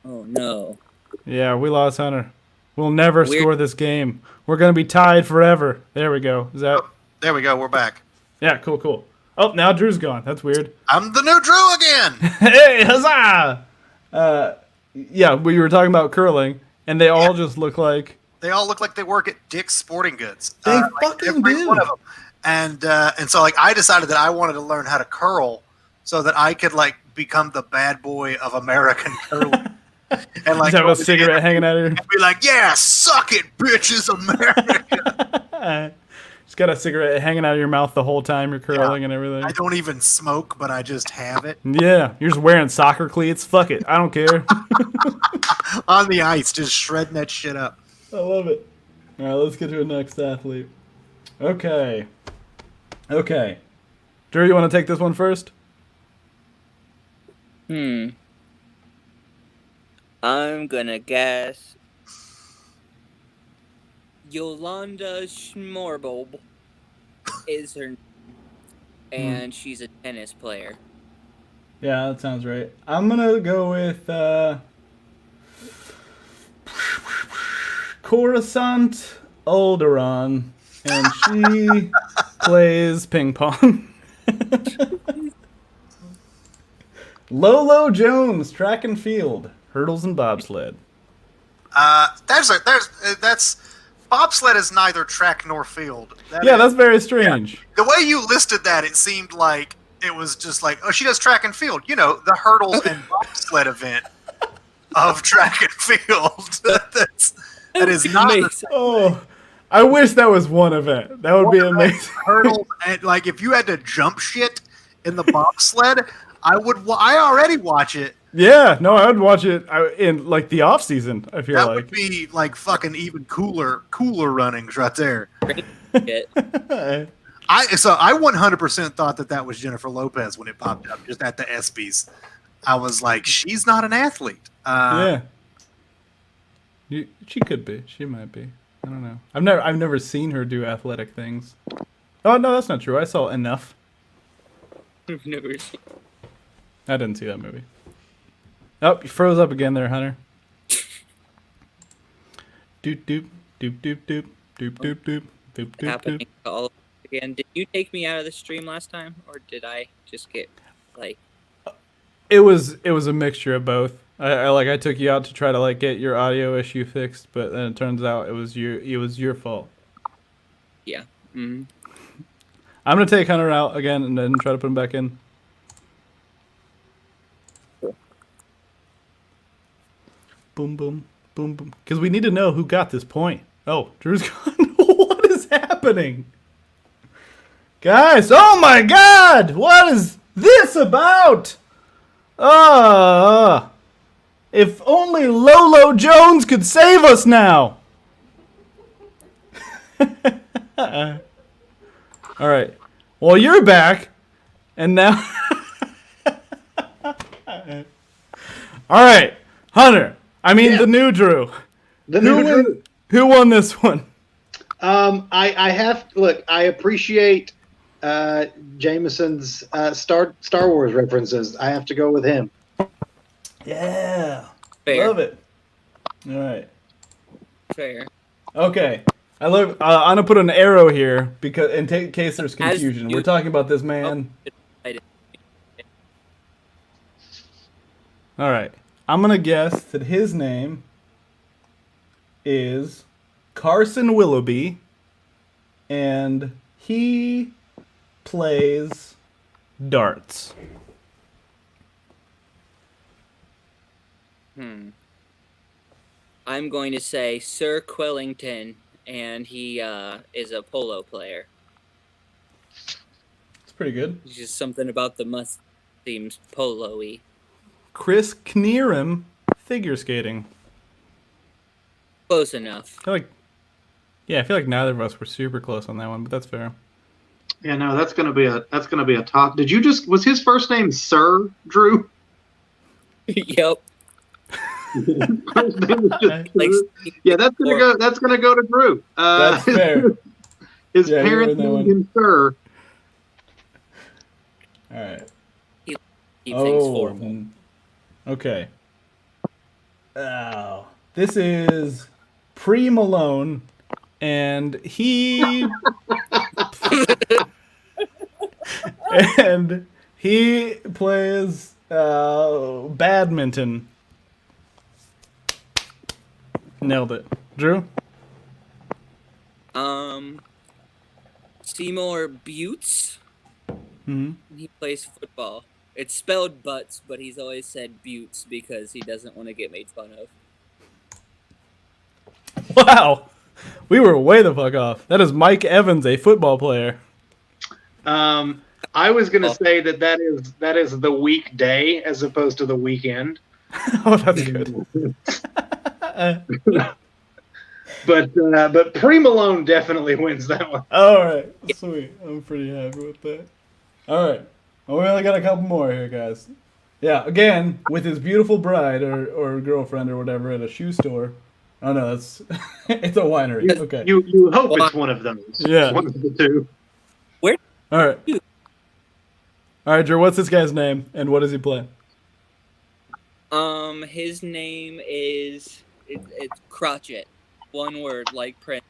Oh, no. Yeah, we lost Hunter. We'll never score this game. We're going to be tied forever. There we go. Is that... There we go. We're back. Yeah, cool. Oh, now Drew's gone. That's weird. I'm the new Drew again. Hey, huzzah! Yeah, we were talking about curling, and they all just look like... They all look like they work at Dick's Sporting Goods. They like fucking every do. one of them. And so like I decided that I wanted to learn how to curl so that I could like become the bad boy of American curling. And like just have a cigarette hanging out of here. Be like, yeah, suck it, bitches, America. Just got a cigarette hanging out of your mouth the whole time you're curling and everything. I don't even smoke, but I just have it. Yeah, you're just wearing soccer cleats. Fuck it. I don't care. On the ice, just shredding that shit up. I love it. All right, let's get to the next athlete. Okay. Drew, you want to take this one first? I'm gonna guess Yolanda Schmorbel is her, and she's a tennis player. Yeah, that sounds right. I'm gonna go with Coruscant Alderaan, and she plays ping pong. Lolo Jones, track and field, hurdles and bobsled. That's bobsled is neither track nor field. That's very strange. Yeah. The way you listed that, it seemed like it was just like, oh, she does track and field. You know, the hurdles and bobsled event of track and field. that is not. Oh, I wish that was one event. That would be amazing. Hurdles and like if you had to jump shit in the bobsled, I already watch it, Yeah, no, I would watch it in like the off season. I feel that like would be like fucking even cooler runnings right there. I 100% thought that was Jennifer Lopez when it popped up just at the ESPYs. I was like, she's not an athlete. Yeah, she could be. She might be. I don't know. I've never seen her do athletic things. Oh no, that's not true. I saw Enough. I've never seen. I didn't see that movie. Oh, you froze up again there, Hunter. Doop doop doop doop doop doop doop doop doop doop Happening all again. Did you take me out of the stream last time, or did I just get like? It was a mixture of both. I took you out to try to like get your audio issue fixed, but then it turns out it was your fault. Yeah. Mm-hmm. I'm gonna take Hunter out again and then try to put him back in. Boom boom boom boom. Because we need to know who got this point. Oh, Drew's gone. What is happening, guys? Oh my God! What is this about? If only Lolo Jones could save us now. All right. Well, you're back, and now. All right, Hunter. I mean, the new Drew. The new Drew. Who won this one? I have look. I appreciate Jameson's Star Wars references. I have to go with him. Yeah, Fair. love it. All right. Fair. Okay. I love. I'm gonna put an arrow here because in case there's confusion. We're talking about this man. All right. I'm gonna guess that his name is Carson Willoughby, and he plays darts. I'm going to say Sir Quillington, and he is a polo player. It's pretty good. It's just something about the must seems polo-y. Chris Knierim, figure skating. Close enough. I feel like neither of us were super close on that one, but that's fair. Yeah, no, that's gonna be a top. Was his first name Sir Drew? Yep. First name was just Drew. Yeah, that's gonna go to Drew. That's fair. His parents named him Sir. All right. Keep things formal. Okay. Oh, this is Pre-Malone, and he plays badminton. Nailed it, Drew. Seymour Butts. Mm-hmm. He plays football. It's spelled butts, but he's always said Buttes because he doesn't want to get made fun of. Wow, we were way the fuck off. That is Mike Evans, a football player. I was gonna say that is the weekday as opposed to the weekend. Oh, that's good. But Pre-Malone definitely wins that one. All right, sweet. I'm pretty happy with that. All right, well, we only got a couple more here, guys. Yeah, again with his beautiful bride or girlfriend or whatever at a shoe store. Oh no, that's it's a winery. Okay, you hope it's one of those. Yeah, one of the two. Where? All right, Drew. What's this guy's name and what does he play? His name is it's Crotchet. One word, like Prince.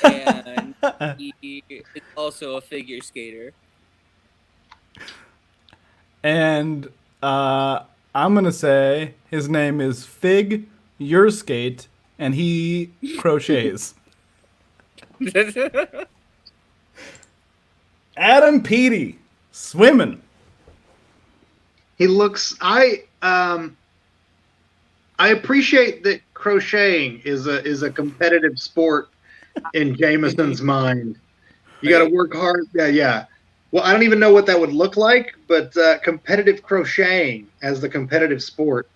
And he is also a figure skater. And I'm gonna say his name is Fig Urskate, and he crochets. Adam Peaty, swimming. He looks. I appreciate that crocheting is a competitive sport in Jameson's mind. You got to work hard. Yeah. well, I don't even know what that would look like, but competitive crocheting as the competitive sport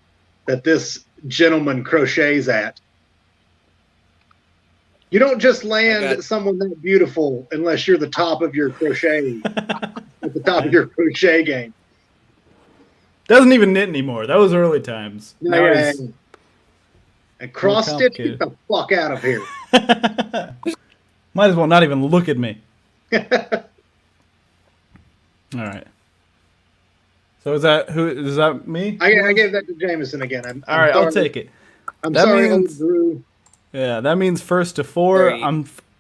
that this gentleman crochets at. You don't just land someone that beautiful unless you're the top of your crochet, at the top of your crochet game. Doesn't even knit anymore. That was early times. Yeah. And cross stitch, get the fuck out of here. Might as well not even look at me. All right. So is that me? I gave that to Jameson again. All right, I'll take it. I'm sorry, Drew. Yeah, that means first to 4.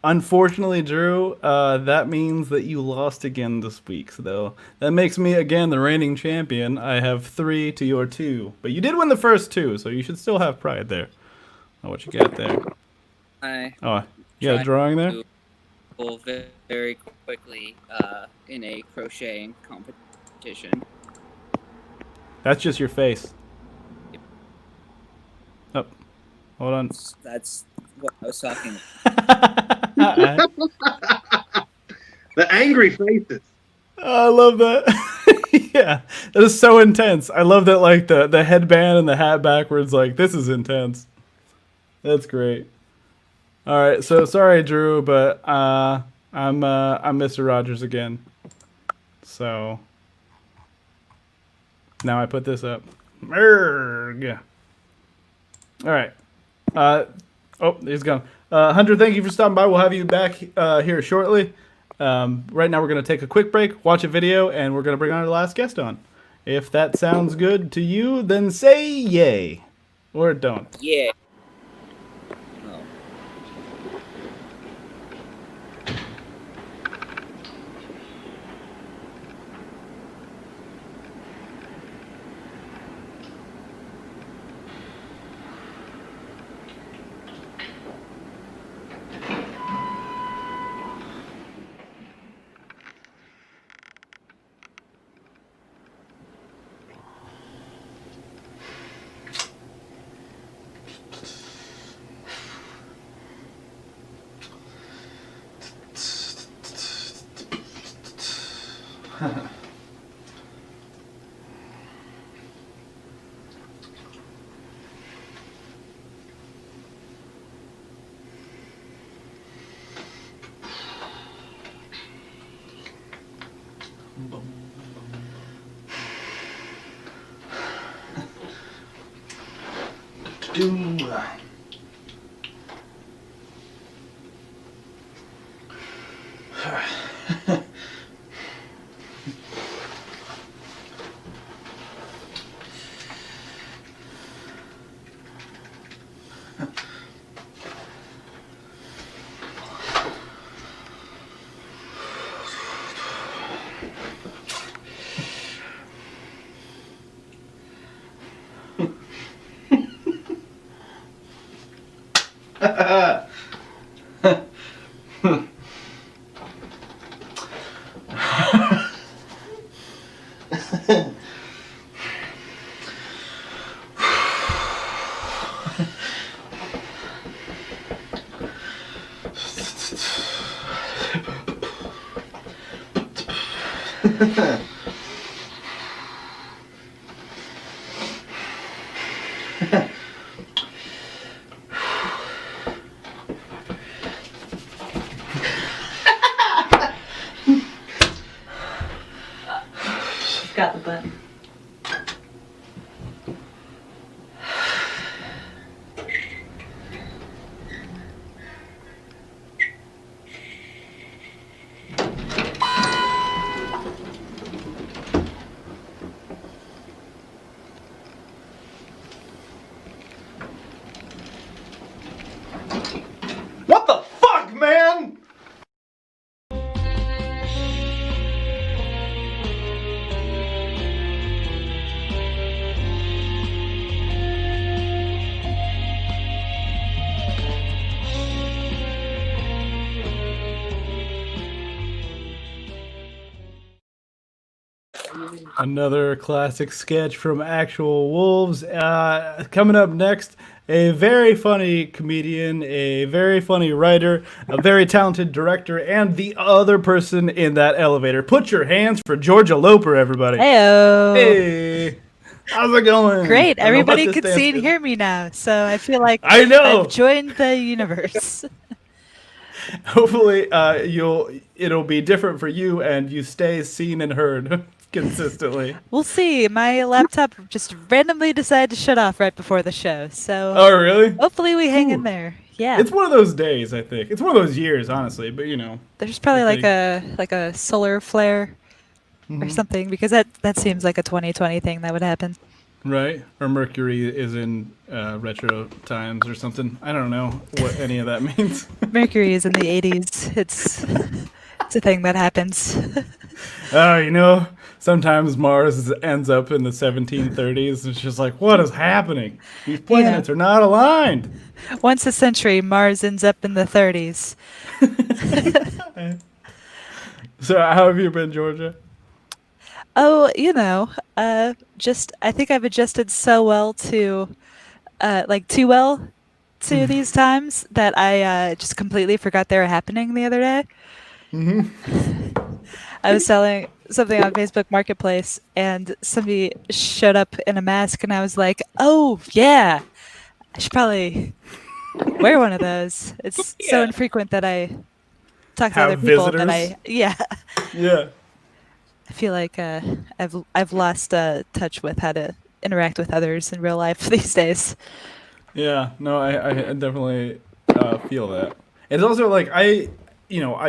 Unfortunately, Drew, that means that you lost again this week. So that makes me again the reigning champion. I have 3 to your 2, but you did win the first 2, so you should still have pride there. Oh, what you got there? You got a drawing there? Very quickly in a crocheting competition. That's just your face. Oh, hold on. That's what I was talking about. The angry faces. Oh, I love that. Yeah, that is so intense. I love that, like the headband and the hat backwards. Like, this is intense. That's great. All right, so sorry, Drew, but I'm Mr. Rogers again. So now I put this up. Merg. All right. Oh, he's gone. Hunter, thank you for stopping by. We'll have you back here shortly. Right now we're going to take a quick break, watch a video, and we're going to bring our last guest on. If that sounds good to you, then say yay. Or don't. Yeah. Got the button. What the fuck, man? Another classic sketch from Actual Wolves. Coming up next, a very funny comedian, a very funny writer, a very talented director, and the other person in that elevator. Put your hands for Georgia Loper, everybody. Heyo. Hey. How's it going? Great. Everybody can see and hear me now, so I feel like I've joined the universe. Hopefully, it'll be different for you, and you stay seen and heard consistently. We'll see. My laptop just randomly decided to shut off right before the show, so. Oh, really? Hopefully, we hang in there. Yeah. It's one of those days, I think. It's one of those years, honestly. But there's probably like a solar flare or something, because that seems like a 2020 thing that would happen. Right? Or Mercury is in retro times or something. I don't know what any of that means. Mercury is in the 80s. It's a thing that happens. Sometimes Mars ends up in the 1730s. It's just like, what is happening? These planets are not aligned. Once a century, Mars ends up in the 30s. So how have you been, Georgia? Oh, I think I've adjusted so well to, too well to these times that I just completely forgot they were happening the other day. I was selling something on Facebook Marketplace, and somebody showed up in a mask, and I was like, oh, yeah, I should probably wear one of those. It's so infrequent that I talk to other people that Yeah. I feel like I've lost touch with how to interact with others in real life these days. Yeah, no, I definitely feel that. It's also like I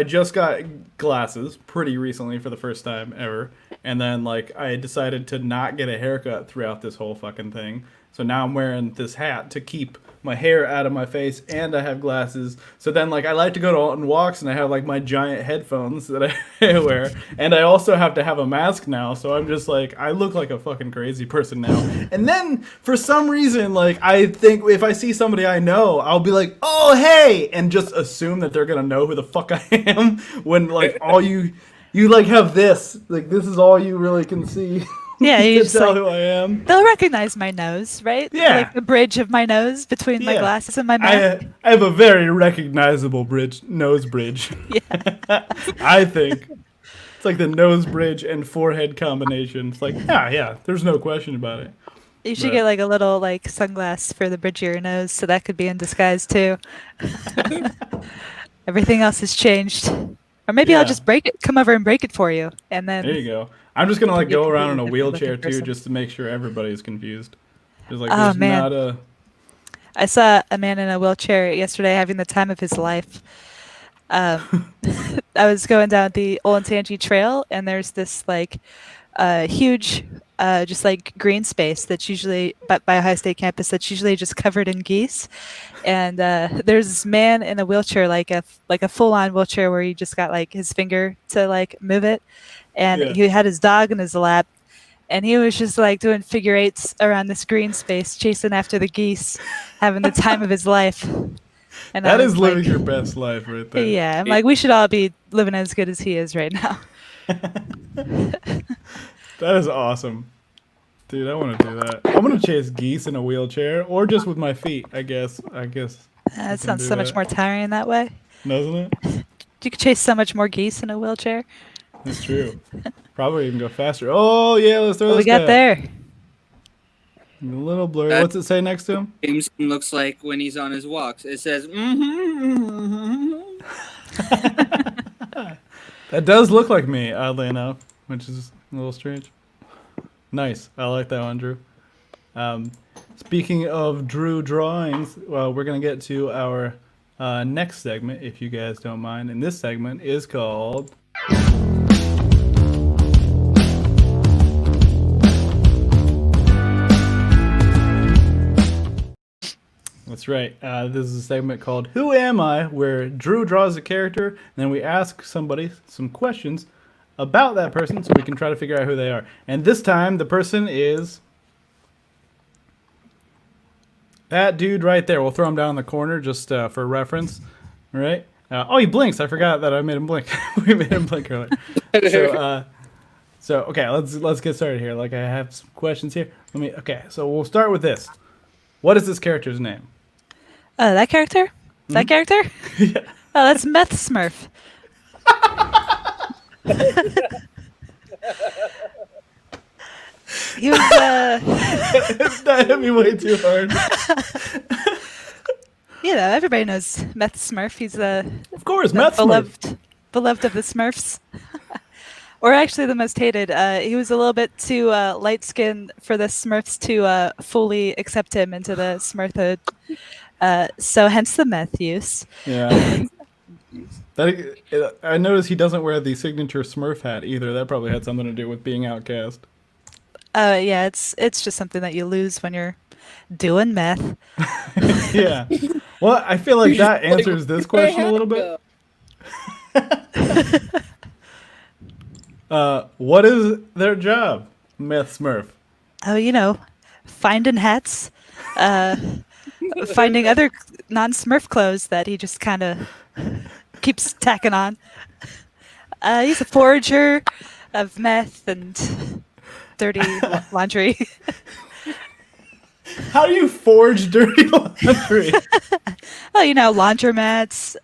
just got glasses pretty recently for the first time ever, and then like I decided to not get a haircut throughout this whole fucking thing. So now I'm wearing this hat to keep my hair out of my face, and I have glasses. So then like I like to go on walks, and I have like my giant headphones that I wear, and I also have to have a mask now. So I'm just like, I look like a fucking crazy person now. And then for some reason, like I think if I see somebody I know, I'll be like, oh hey, and just assume that they're gonna know who the fuck I am, when like all you like have this, like this is all you really can see. Yeah, you just tell who I am. They'll recognize my nose, right? Yeah, like the bridge of my nose between my glasses and my mouth. I have a very recognizable nose bridge. Yeah, I think it's like the nose bridge and forehead combination. It's like there's no question about it. You should get like a little like sunglass for the bridge of your nose, so that could be in disguise too. Everything else has changed. Or maybe I'll just come over and break it for you, and then. There you go. I'm just gonna like go around in a wheelchair too, just to make sure everybody's confused. There's like, oh man, I saw a man in a wheelchair yesterday having the time of his life. I was going down the Olentangy Trail, and there's this like huge, just like green space that's usually by Ohio State campus that's usually just covered in geese. And there's this man in a wheelchair, like a full-on wheelchair, where he just got like his finger to like move it, and he had his dog in his lap, and he was just like doing figure eights around this green space, chasing after the geese, having the time of his life. And that is living your best life right there. Yeah, I'm like, we should all be living as good as he is right now. That is awesome. Dude, I want to do that. I'm going to chase geese in a wheelchair, or just with my feet, I guess. That sounds so much more tiring that way. Doesn't it? You could chase so much more geese in a wheelchair. That's true. Probably even go faster. Oh, yeah, let's throw this guy. We got there. A little blurry. What's it say next to him? Jameson looks like when he's on his walks. It says, That does look like me, oddly enough, which is a little strange. Nice. I like that one, Drew. Speaking of Drew drawings, well, we're going to get to our next segment, if you guys don't mind. And this segment is called... That's right. This is a segment called Who Am I?, where Drew draws a character, and then we ask somebody some questions about that person so we can try to figure out who they are. And this time, the person is that dude right there. We'll throw him down in the corner just for reference. All right? Oh, he blinks. I forgot that I made him blink. We made him blink earlier. So okay, let's get started here. Like I have some questions here. So we'll start with this. What is this character's name? That character? That character? Yeah. Oh, that's Meth Smurf. He was That hit me way too hard. Everybody knows Meth Smurf. He's Of course, Meth Smurf. beloved of the Smurfs. Or actually the most hated. He was a little bit too light-skinned for the Smurfs to fully accept him into the Smurfhood. So hence the meth use. Yeah. I noticed he doesn't wear the signature Smurf hat either. That probably had something to do with being outcast. Yeah, it's just something that you lose when you're doing meth. Yeah. Well, I feel like that answers this question a little bit. What is their job, Meth Smurf? Oh, finding hats, finding other non-Smurf clothes that he just kind of keeps tacking on. He's a forager of meth and dirty laundry. How do you forge dirty laundry? Oh, laundromats.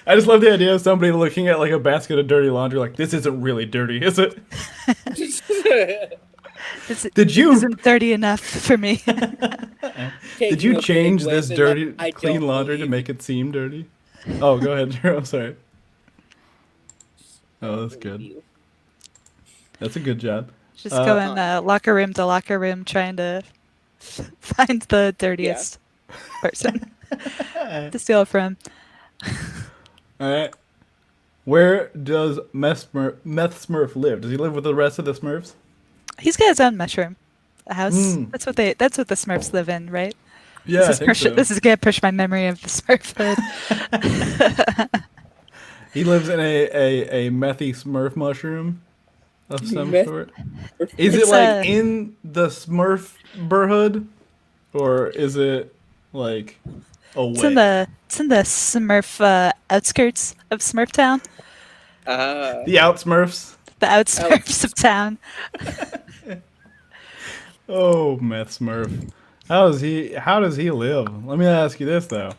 I just love the idea of somebody looking at like a basket of dirty laundry like, this isn't really dirty, is it? Did you? Isn't dirty enough for me. Did you change this dirty, clean laundry to make it seem dirty? Oh, go ahead, Drew. I'm sorry. Oh, that's good. That's a good job. Just going locker room to locker room trying to find the dirtiest person to steal from. All right. Where does Meth Smurf live? Does he live with the rest of the Smurfs? He's got his own mushroom house. That's what the Smurfs live in, right? Yeah, This is gonna push my memory of the Smurfhood. He lives in a methy Smurf mushroom of some sort. Is it like in the Smurfburhood, or is it like away? It's in the Smurf outskirts of Smurftown. The Outsmurfs. The Outsmurfs of town. Oh, Meth Smurf. How does he live? Let me ask you this though.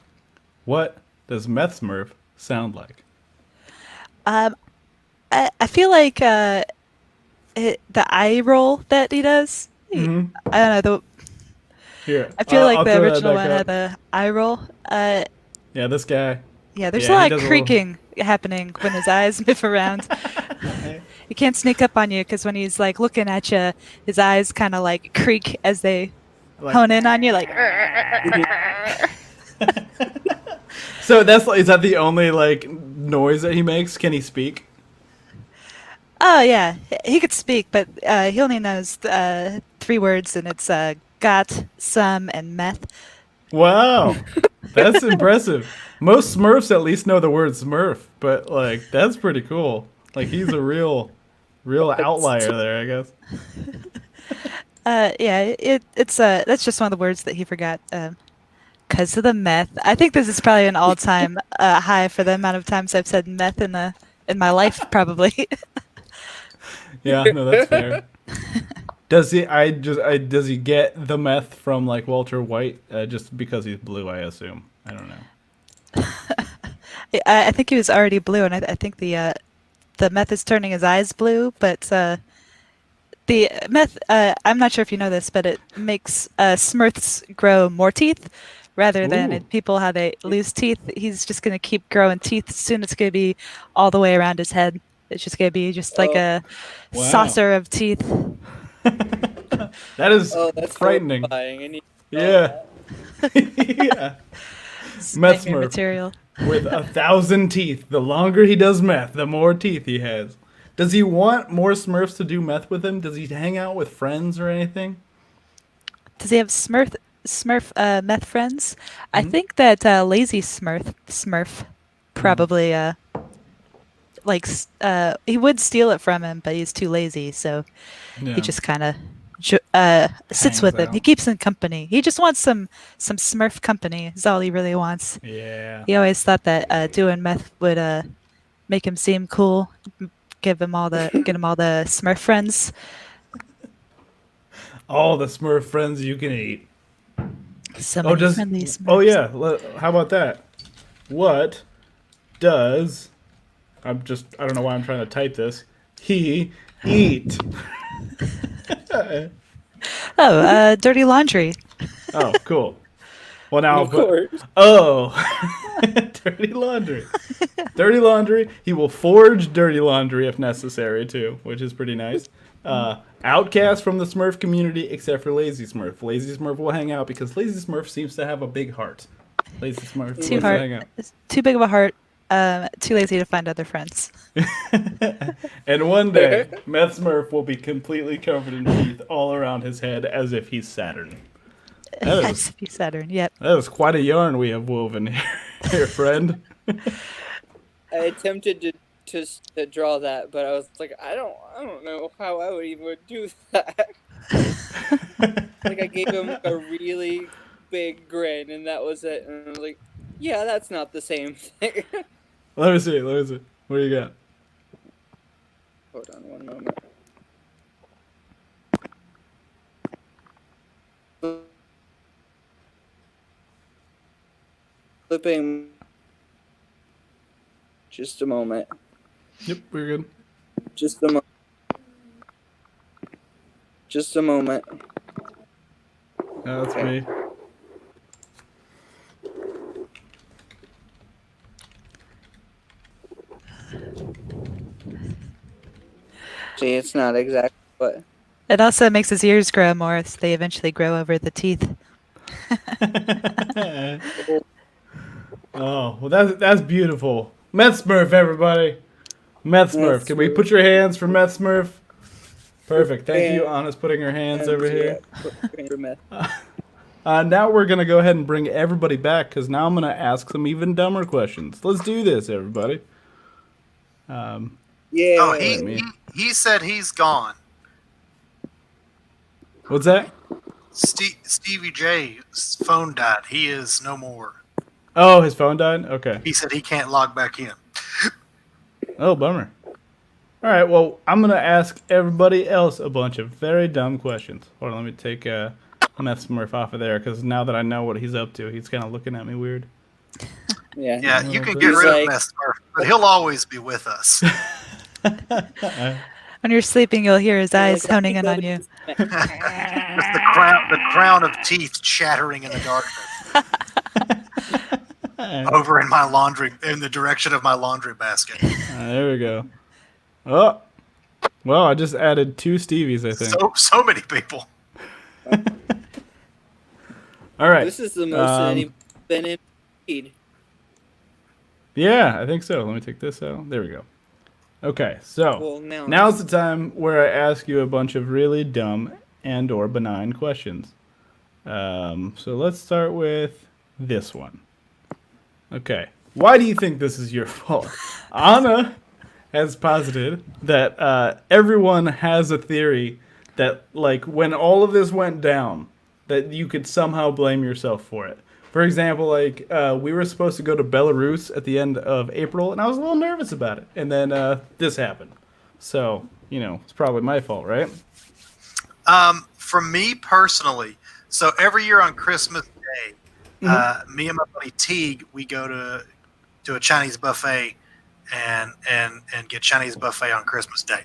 What does Meth Smurf sound like? I feel like the eye roll that he does. Mm-hmm. I don't know. Here, I feel like I'll the throw that original back one up. had the eye roll. Yeah, this guy. Yeah, there's Yeah, a he lot does of a creaking happening when his eyes move around. He can't sneak up on you because when he's like looking at you, his eyes kind of like creak as they hone in on you, like. So is that the only like noise that he makes? Can he speak? Oh yeah, he could speak, but he only knows 3 words, and it's got, some, and meth. Wow, that's impressive. Most Smurfs at least know the word Smurf, but like that's pretty cool. Like he's a real outlier there, I guess. Yeah, it's that's just one of the words that he forgot. Because of the meth. I think this is probably an all-time high for the amount of times I've said meth in my life, probably. Yeah, no, that's fair. Does he get the meth from like Walter White just because he's blue? I assume. I don't know. I think he was already blue, and I think the meth is turning his eyes blue. But the meth, I'm not sure if you know this, but it makes Smurfs grow more teeth. Rather than in people how they lose teeth, he's just gonna keep growing teeth. Soon it's gonna be all the way around his head. It's just gonna be just like a saucer of teeth. That is frightening. Yeah. Yeah. Meth Smurf material. with 1,000 teeth. The longer he does meth, the more teeth he has. Does he want more Smurfs to do meth with him? Does he hang out with friends or anything? Does he have Smurf meth friends? I think that lazy Smurf probably he would steal it from him, but he's too lazy, so he just kind of sits with him. He keeps him company. He just wants some Smurf company. Is all he really wants. Yeah. He always thought that doing meth would make him seem cool, get him all the Smurf friends. All the Smurf friends you can eat. So many friendly Smurfs. Oh yeah, how about that? What does I don't know why I'm trying to type this. He eat. Dirty laundry. Oh, cool. Well, now Of course. dirty laundry. Dirty laundry. He will forge dirty laundry if necessary too, which is pretty nice. Outcast from the Smurf community, except for Lazy Smurf. Lazy Smurf will hang out because Lazy Smurf seems to have a big heart. Lazy Smurf wants to hang out. Too big of a heart. Too lazy to find other friends. And one day, Meth Smurf will be completely covered in teeth all around his head as if he's Saturn. As if he's Saturn, yep. That is quite a yarn we have woven here, friend. I attempted to draw that, but I was like, I don't know how I would even do that. Like, I gave him a really big grin, and that was it. And I was like, yeah, that's not the same thing. Let me see. What do you got? Hold on one moment. Flipping. Just a moment. Yep, we're good. Just a moment. Just a moment. No, that's me. See, it's not exactly what. It also makes his ears grow more as they eventually grow over the teeth. Oh, well, that's beautiful. Meth Smurf, everybody. Meth Smurf. Can we put your hands for Meth Smurf? Perfect. Thank you. Anna's putting her hands over here. Now we're going to go ahead and bring everybody back because now I'm going to ask some even dumber questions. Let's do this, everybody. Yeah. Oh, he said he's gone. What's that? Stevie J's phone died. He is no more. Oh, his phone died? Okay. He said he can't log back in. Oh, bummer. All right, well, I'm going to ask everybody else a bunch of very dumb questions. Hold on, let me take Meth Smurf off of there, because now that I know what he's up to, he's kind of looking at me weird. Yeah, you can get rid of Meth Smurf, but he'll always be with us. When you're sleeping, you'll hear his eyes honing in on you. With the crown of teeth chattering in the darkness. Over in the direction of my laundry basket. There we go. Oh, well, I just added 2 Stevies, I think. So many people. All right. This is the most anyone's been in feed. Yeah, I think so. Let me take this out. There we go. Okay, so now's the time where I ask you a bunch of really dumb and or benign questions. So let's start with this one. Okay, why do you think this is your fault? Anna has posited that everyone has a theory that, like, when all of this went down, that you could somehow blame yourself for it. For example, like, we were supposed to go to Belarus at the end of April, and I was a little nervous about it. And then this happened. So, it's probably my fault, right? For me personally, so every year on Christmas Day, me and my buddy Teague, we go to a Chinese buffet and get Chinese buffet on Christmas Day.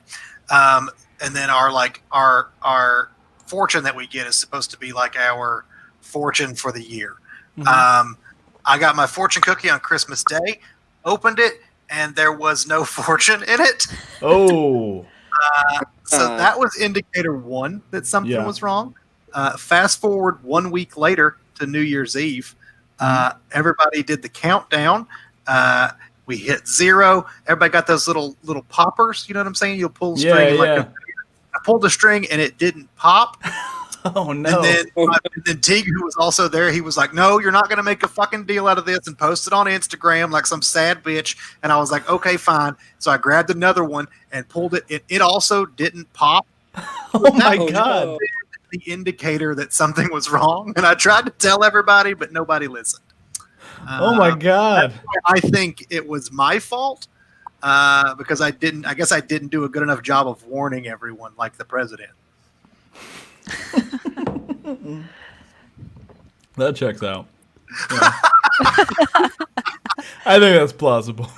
And then our fortune that we get is supposed to be like our fortune for the year. I got my fortune cookie on Christmas Day, opened it, and there was no fortune in it. Oh. So that was indicator 1 that something was wrong. Fast forward 1 week later to New Year's Eve. Everybody did the countdown. We hit 0. Everybody got those little poppers. You know what I'm saying? You'll pull the string. I pulled the string and it didn't pop. Oh, no. And then Teague, who was also there, he was like, no, you're not going to make a fucking deal out of this, and post it on Instagram like some sad bitch. And I was like, okay, fine. So I grabbed another one and pulled it. It also didn't pop. Oh, my God. No. The indicator that something was wrong. And I tried to tell everybody, but nobody listened. Oh, my God. I think it was my fault. because I guess I didn't do a good enough job of warning everyone like the president. That checks out. Yeah. I think that's plausible.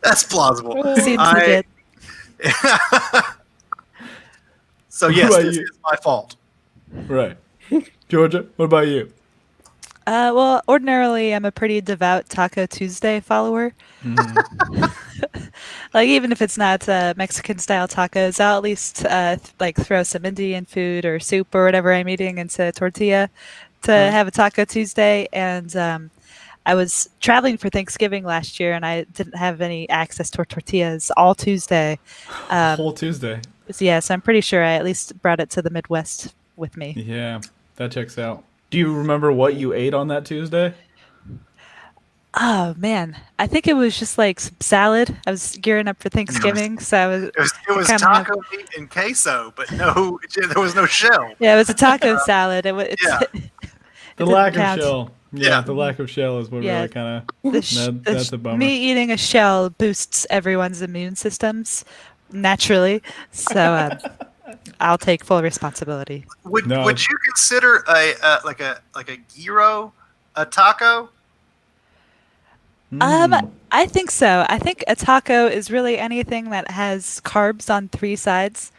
That's plausible. Seems legit. So yes, this is my fault. Right. Georgia, what about you? Well, ordinarily I'm a pretty devout Taco Tuesday follower. Like even if it's not Mexican style tacos, I'll at least like throw some Indian food or soup or whatever I'm eating into a tortilla to have a Taco Tuesday. And I was traveling for Thanksgiving last year, and I didn't have any access to tortillas all Tuesday. Whole Tuesday. So yeah, so I'm pretty sure I at least brought it to the Midwest with me. Yeah, that checks out. Do you remember what you ate on that Tuesday? Oh man, I think it was just like some salad. I was gearing up for Thanksgiving, so I was. It was taco meat and queso, but no, there was no shell. Yeah, it was a taco salad. The lack of shell. Yeah, the lack of shell is what really kind of. That's a bummer. Me eating a shell boosts everyone's immune systems naturally, so I'll take full responsibility. Would you consider a gyro a taco? I think so. I think a taco is really anything that has carbs on 3 sides.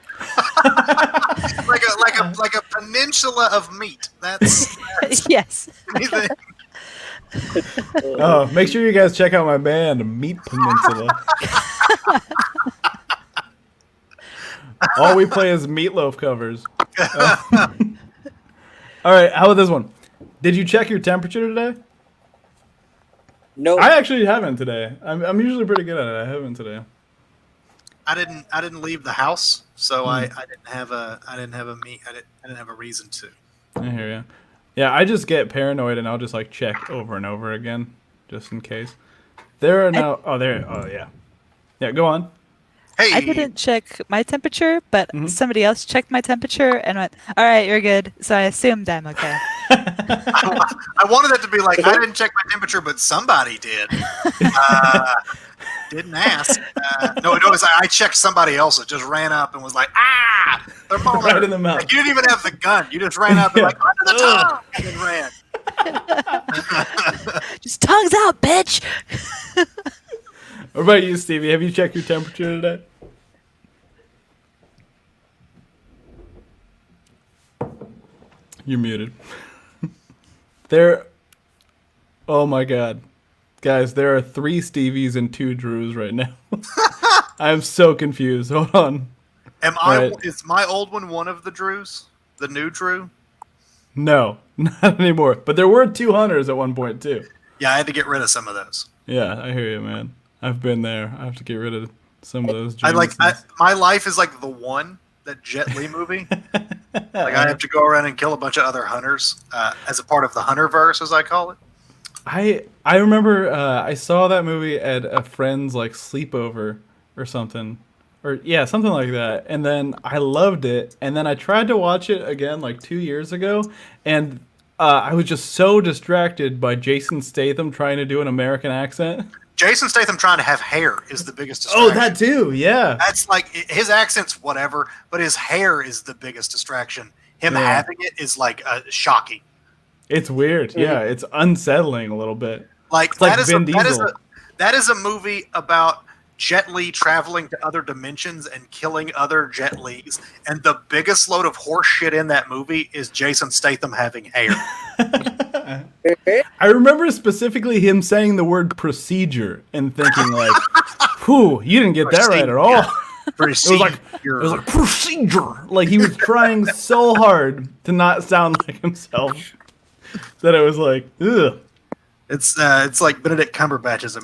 like a peninsula of meat. That's yes. Anything. Oh, make sure you guys check out my band, Meat Peninsula. All we play is Meatloaf covers. All right, how about this one? Did you check your temperature today? No. I actually haven't today. I'm usually pretty good at it. I haven't today. I didn't leave the house, so I didn't have a reason to. I hear you. Yeah, I just get paranoid and I'll just like check over and over again, just in case. There are now. Oh, yeah. Yeah, go on. Hey. I didn't check my temperature, but somebody else checked my temperature and went, "All right, you're good." So I assumed I'm okay. I wanted it to be like I didn't check my temperature, but somebody did. Didn't ask. No, it was I checked somebody else. It just ran up and was like, thermometer. Right in the mouth. Like, you didn't even have the gun. You just ran up and like under the tongue and then ran. Just tongues out, bitch. What about you, Stevie? Have you checked your temperature today? You're muted. Oh my god. Guys, there are 3 Stevies and 2 Drews right now. I'm so confused. Hold on. Is my old one of the Drews? The new Drew? No, not anymore. But there were 2 Hunters at one point too. Yeah, I had to get rid of some of those. Yeah, I hear you, man. I've been there. I have to get rid of some of those dreams. My life is like the one, that Jet Li movie. Like I have to go around and kill a bunch of other hunters as a part of the Hunterverse, as I call it. I remember I saw that movie at a friend's like sleepover or something. Or yeah, something like that. And then I loved it. And then I tried to watch it again like 2 years ago. And I was just so distracted by Jason Statham trying to do an American accent. Jason Statham trying to have hair is the biggest distraction. Oh, that too, yeah. That's like, his accent's whatever, but his hair is the biggest distraction. Him having it is like shocking. It's weird, yeah. It's unsettling a little bit. Like, it's like Vin Diesel. That is a movie about Jet Li traveling to other dimensions and killing other Jet Lis, and the biggest load of horse shit in that movie is Jason Statham having hair. I remember specifically him saying the word procedure and thinking like, whew, you didn't get that right at all. It was like procedure. Like he was trying so hard to not sound like himself that it was like, ugh. It's like Benedict Cumberbatch's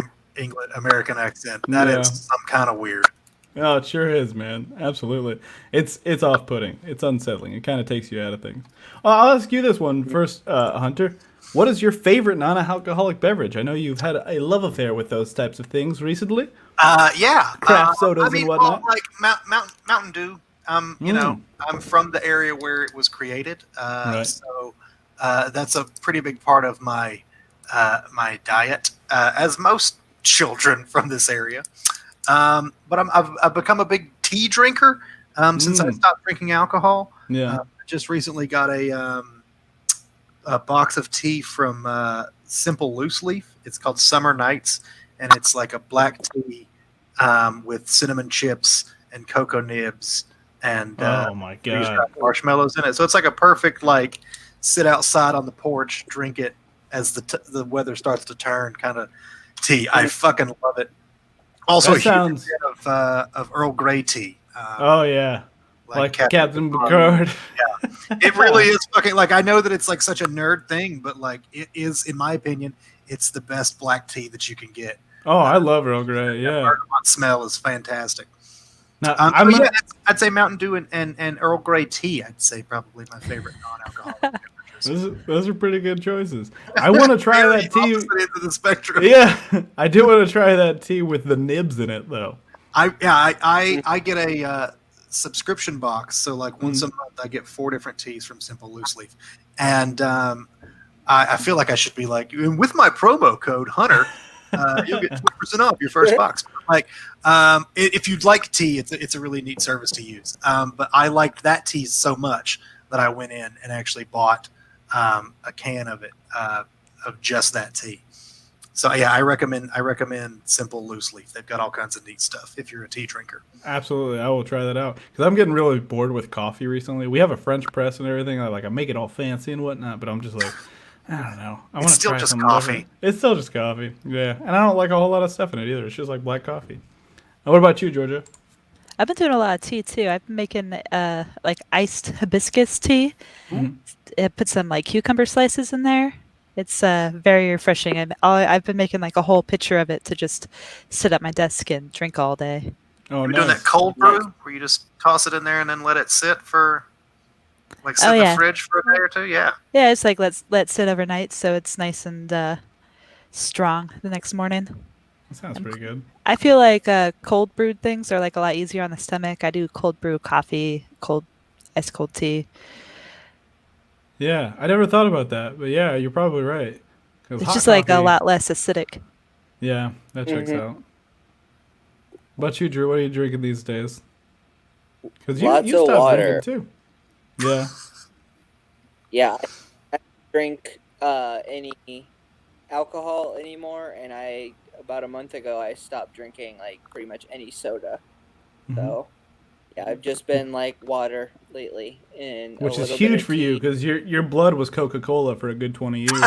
American accent. That is some kind of weird. Oh, it sure is, man. Absolutely. It's off-putting. It's unsettling. It kind of takes you out of things. I'll ask you this one first, Hunter. What is your favorite non-alcoholic beverage? I know you've had a love affair with those types of things recently. Yeah. Craft sodas and whatnot. Well, like Mountain Dew. You know, I'm from the area where it was created. So that's a pretty big part of my my diet, as most children from this area. But I've become a big tea drinker since I stopped drinking alcohol. Yeah. Just recently got a box of tea from Simple Loose Leaf. It's called Summer Nights, and it's like a black tea with cinnamon chips and cocoa nibs and oh my god, marshmallows in it. So it's like a perfect like sit outside on the porch, drink it as the weather starts to turn kind of tea. I fucking love it. Also, that a sounds huge fan of Earl Grey tea. Oh yeah, like Captain Picard. Yeah, it really is fucking like. I know that it's like such a nerd thing, but like it is, in my opinion, it's the best black tea that you can get. Oh, I love Earl Grey. Yeah, the smell is fantastic. Now, I'd say Mountain Dew and Earl Grey tea. I'd say probably my favorite non-alcoholic. Those are pretty good choices. I want to try that tea. Into the spectrum. Yeah, I do want to try that tea with the nibs in it, though. I get a subscription box, so like once a month I get 4 different teas from Simple Loose Leaf, and I feel like I should be like, with my promo code Hunter, you'll get 20% off your first box. Like, if you'd like tea, it's a really neat service to use. But I liked that tea so much that I went in and actually bought a can of it, of just that tea. So yeah, I recommend Simple Loose Leaf. They've got all kinds of neat stuff if you're a tea drinker. Absolutely, I will try that out because I'm getting really bored with coffee recently. We have a French press and everything. I make it all fancy and whatnot, but I'm just like, I don't know. I want to try just something coffee. different. It's still just coffee. Yeah, and I don't like a whole lot of stuff in it either. It's just like black coffee. And what about you, Georgia? I've been doing a lot of tea too. I've been making like iced hibiscus tea. It put some like cucumber slices in there. It's very refreshing, and I've been making like a whole pitcher of it to just sit at my desk and drink all day. Oh, You're doing that cold brew where you just toss it in there and then let it sit for like sit in the fridge for a day or two. Yeah. Yeah, it's like let sit overnight so it's nice and strong the next morning. That sounds pretty good. I feel like cold brewed things are like a lot easier on the stomach. I do cold brew coffee, ice cold tea. Yeah, I never thought about that, but yeah, you're probably right. It's just like a lot less acidic. Yeah, that checks out. What about you, Drew? What are you drinking these days? Because you stopped water drinking too. Yeah. Yeah, I don't drink any alcohol anymore, and about a month ago I stopped drinking like pretty much any soda. So yeah, I've just been like water lately, and which is huge for you because your blood was Coca-Cola for a good 20 years.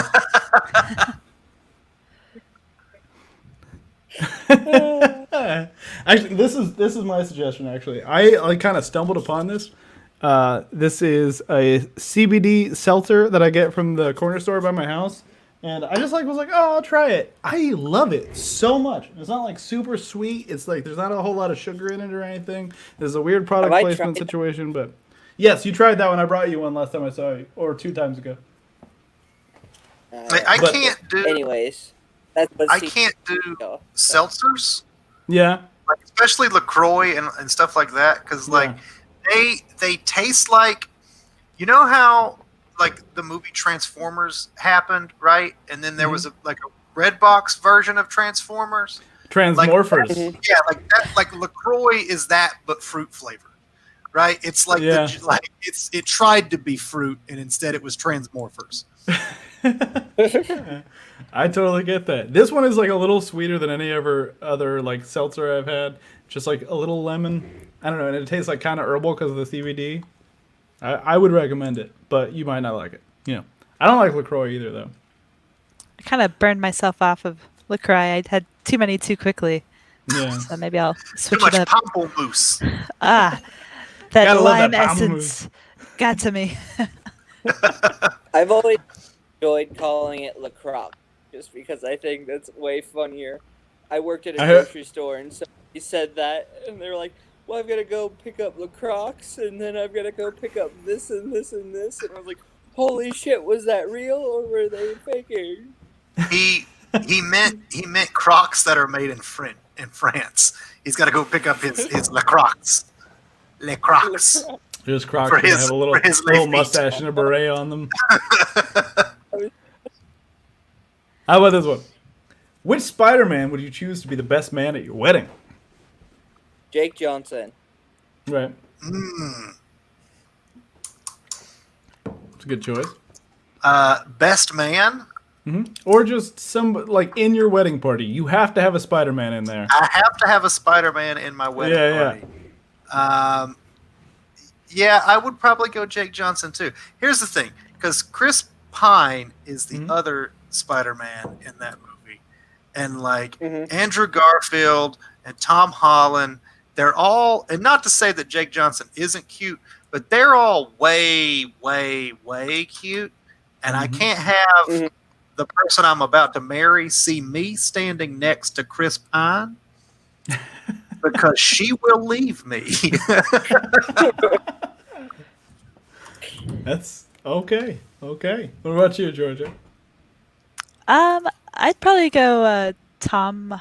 Actually, this is my suggestion. Actually, I kind of stumbled upon this. This is a CBD seltzer that I get from the corner store by my house. And I just was like, oh, I'll try it. I love it so much. It's not like super sweet. It's like there's not a whole lot of sugar in it or anything. There's a weird product placement situation, but yes, you tried that one. I brought you one last time I saw you, or 2 times ago. I can't do. Anyways, I can't do seltzers. Yeah, like especially LaCroix and stuff like that, because like they taste like, you know how like the movie Transformers happened, right? And then there was a Redbox version of Transformers. Transmorphers. Yeah, like that. Like LaCroix is that, but fruit flavor, right? It's like it tried to be fruit, and instead it was Transmorphers. I totally get that. This one is like a little sweeter than any other like seltzer I've had. Just like a little lemon. I don't know, and it tastes like kind of herbal because of the CBD. I would recommend it, but you might not like it. You know, I don't like LaCroix either, though. I kind of burned myself off of LaCroix. I had too many too quickly. Yeah. So maybe I'll switch too much it up. pamplemousse. That lime essence got to me. I've always enjoyed calling it LaCroix just because I think that's way funnier. I worked at a grocery store, and somebody said that, and they were like, well, I've got to go pick up LaCroix, and then I've got to go pick up this and this and this. And I was like, holy shit, was that real or were they faking? He meant Crocs that are made in France. He's got to go pick up his LaCroix. His Crocs have a little mustache and a beret on them. How about this one? Which Spider-Man would you choose to be the best man at your wedding? Jake Johnson. Right. Mm. It's a good choice. Best man. Or just some like in your wedding party. You have to have a Spider-Man in there. I have to have a Spider-Man in my wedding party. Yeah, I would probably go Jake Johnson too. Here's the thing, because Chris Pine is the other Spider-Man in that movie, and like Andrew Garfield and Tom Holland, they're all, and not to say that Jake Johnson isn't cute, but they're all way, way, way cute, and I can't have the person I'm about to marry see me standing next to Chris Pine because she will leave me. That's okay. Okay. What about you, Georgia? I'd probably go Tom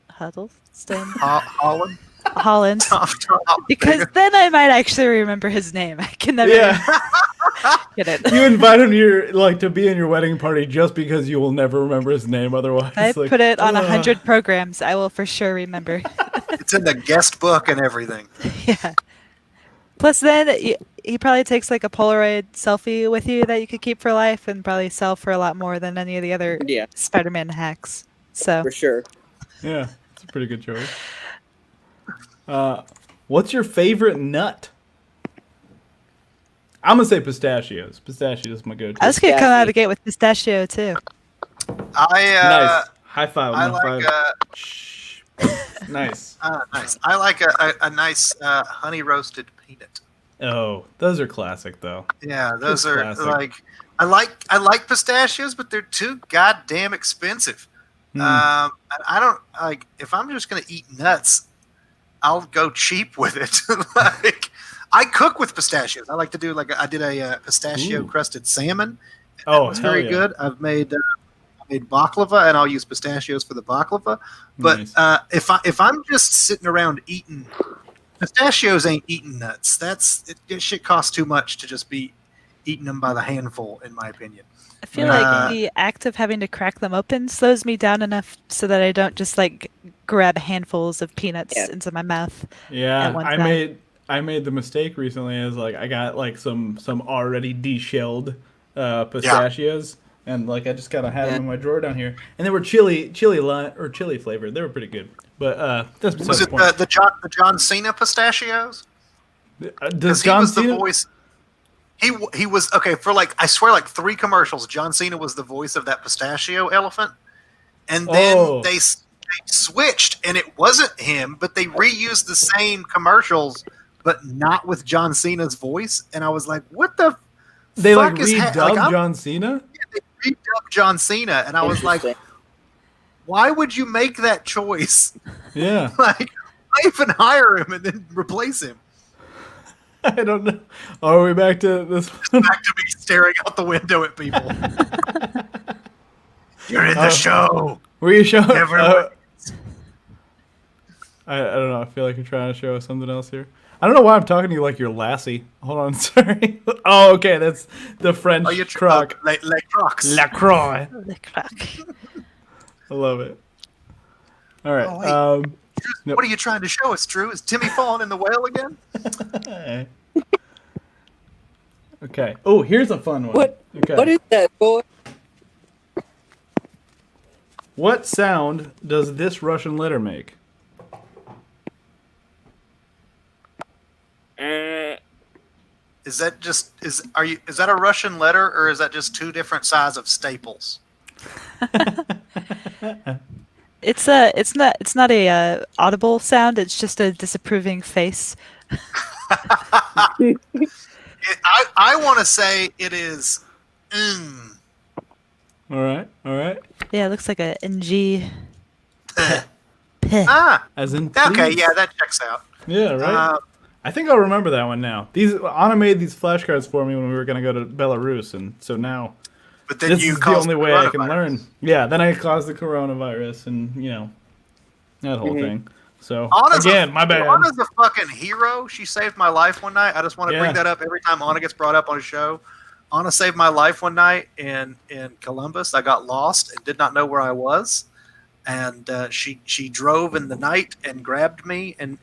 Huddleston. Holland? Holland. Tom, because then I might actually remember his name. I can never get it. You invite him to be in your wedding party just because you will never remember his name otherwise. I put it on 100 programs. I will for sure remember. It's in the guest book and everything. Yeah. Plus, then he probably takes like a Polaroid selfie with you that you could keep for life and probably sell for a lot more than any of the other Spider-Man hacks. So for sure. Yeah, it's a pretty good choice. What's your favorite nut? I'm gonna say pistachios. Pistachios is my go-to. I was gonna come out of the gate with pistachio too. Nice. High five. I like. Nice. Nice. I like a nice honey roasted peanut. Oh, those are classic though. Yeah, those are classic. like I like pistachios, but they're too goddamn expensive. I don't like if I'm just gonna eat nuts, I'll go cheap with it. Like I cook with pistachios. I like to do I did a pistachio crusted salmon. Oh, it's very good. I've made baklava, and I'll use pistachios for the baklava. But nice. If I'm just sitting around eating pistachios, ain't eating nuts. It shit costs too much to just be eating them by the handful, in my opinion. I feel like the act of having to crack them open slows me down enough so that I don't just like grab handfuls of peanuts into my mouth. Yeah, I made the mistake recently. Is like I got like some already deshelled pistachios. And like I just kind of had them in my drawer down here, and they were chili flavored. They were pretty good, but that's besides was it the point. the John Cena pistachios? Does John Cena? The voice. He was okay for I swear 3 commercials. John Cena was the voice of that pistachio elephant, and then they switched, and it wasn't him, but they reused the same commercials, but not with John Cena's voice. And I was like, what the? They fuck redubbed John Cena. They redubbed John Cena, and I was like, why would you make that choice? Yeah. Why even hire him and then replace him? I don't know. Are we back to this? Back to me staring out the window at people. You're in the show. Were you showing? Everyone. I don't know. I feel like you're trying to show us something else here. I don't know why I'm talking to you like you're Lassie. Hold on, sorry. Oh, okay, that's the French croc. Les Crocs. La Croix. Le croc. I love it. All right. What are you trying to show us, Drew? Is Timmy falling in the well again? Okay. Oh, here's a fun one. What is that, boy? What sound does this Russian letter make? Is that a Russian letter, or is that just 2 different size of staples? It's not a audible sound. It's just a disapproving face. I want to say it is. All right. Yeah, it looks like a NG. As in. Okay, yeah, that checks out. Yeah, right. I think I'll remember that one now. Anna made these flashcards for me when we were going to go to Belarus, and so now. But then this you is the only way I can learn. Yeah, then I caused the coronavirus, and that whole thing. So again, my bad. Anna's a fucking hero. She saved my life one night. I just want to bring that up every time Anna gets brought up on a show. Anna saved my life one night in Columbus. I got lost and did not know where I was. and she drove in the night and grabbed me and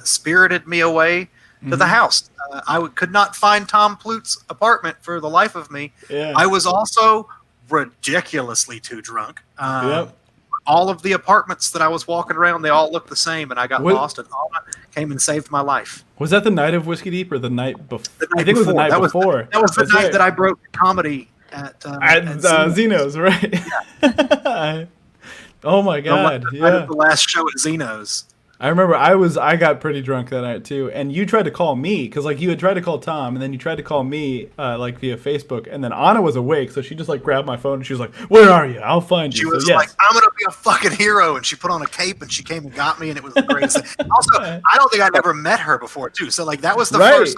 spirited me away to the house. I could not find Tom Plut's apartment for the life of me. Yeah. I was also ridiculously too drunk. Yep. All of the apartments that I was walking around, they all looked the same, and I got lost, and Anna came and saved my life. Was that the night of Whiskey Deep or the night before? I think it was the night before. That was the night that I broke comedy at Zeno's, right? Yeah. Oh my God! The last show at Zeno's. I remember I got pretty drunk that night too, and you tried to call me because like you had tried to call Tom, and then you tried to call me like via Facebook, and then Anna was awake, so she just like grabbed my phone and she was like, "Where are you? I'll find you." She was like, "I'm gonna be a fucking hero," and she put on a cape and she came and got me, and it was the greatest thing. Also, I don't think I'd ever met her before too, so like that was the first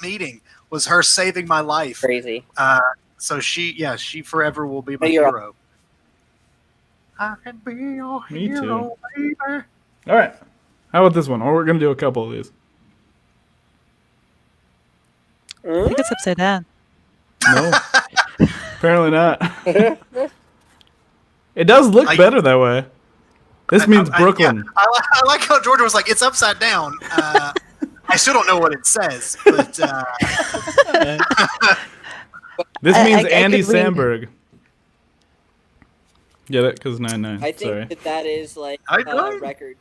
meeting was her saving my life. Crazy. So she forever will be my hero. I can be your hero, baby. All right. How about this one? Or we're going to do a couple of these. I think it's upside down. No. Apparently not. It does look better that way. This means Brooklyn. I like how Georgia was like, it's upside down. I still don't know what it says, but this means Andy Samberg. Get it? Because 9-9. I think that is like a record.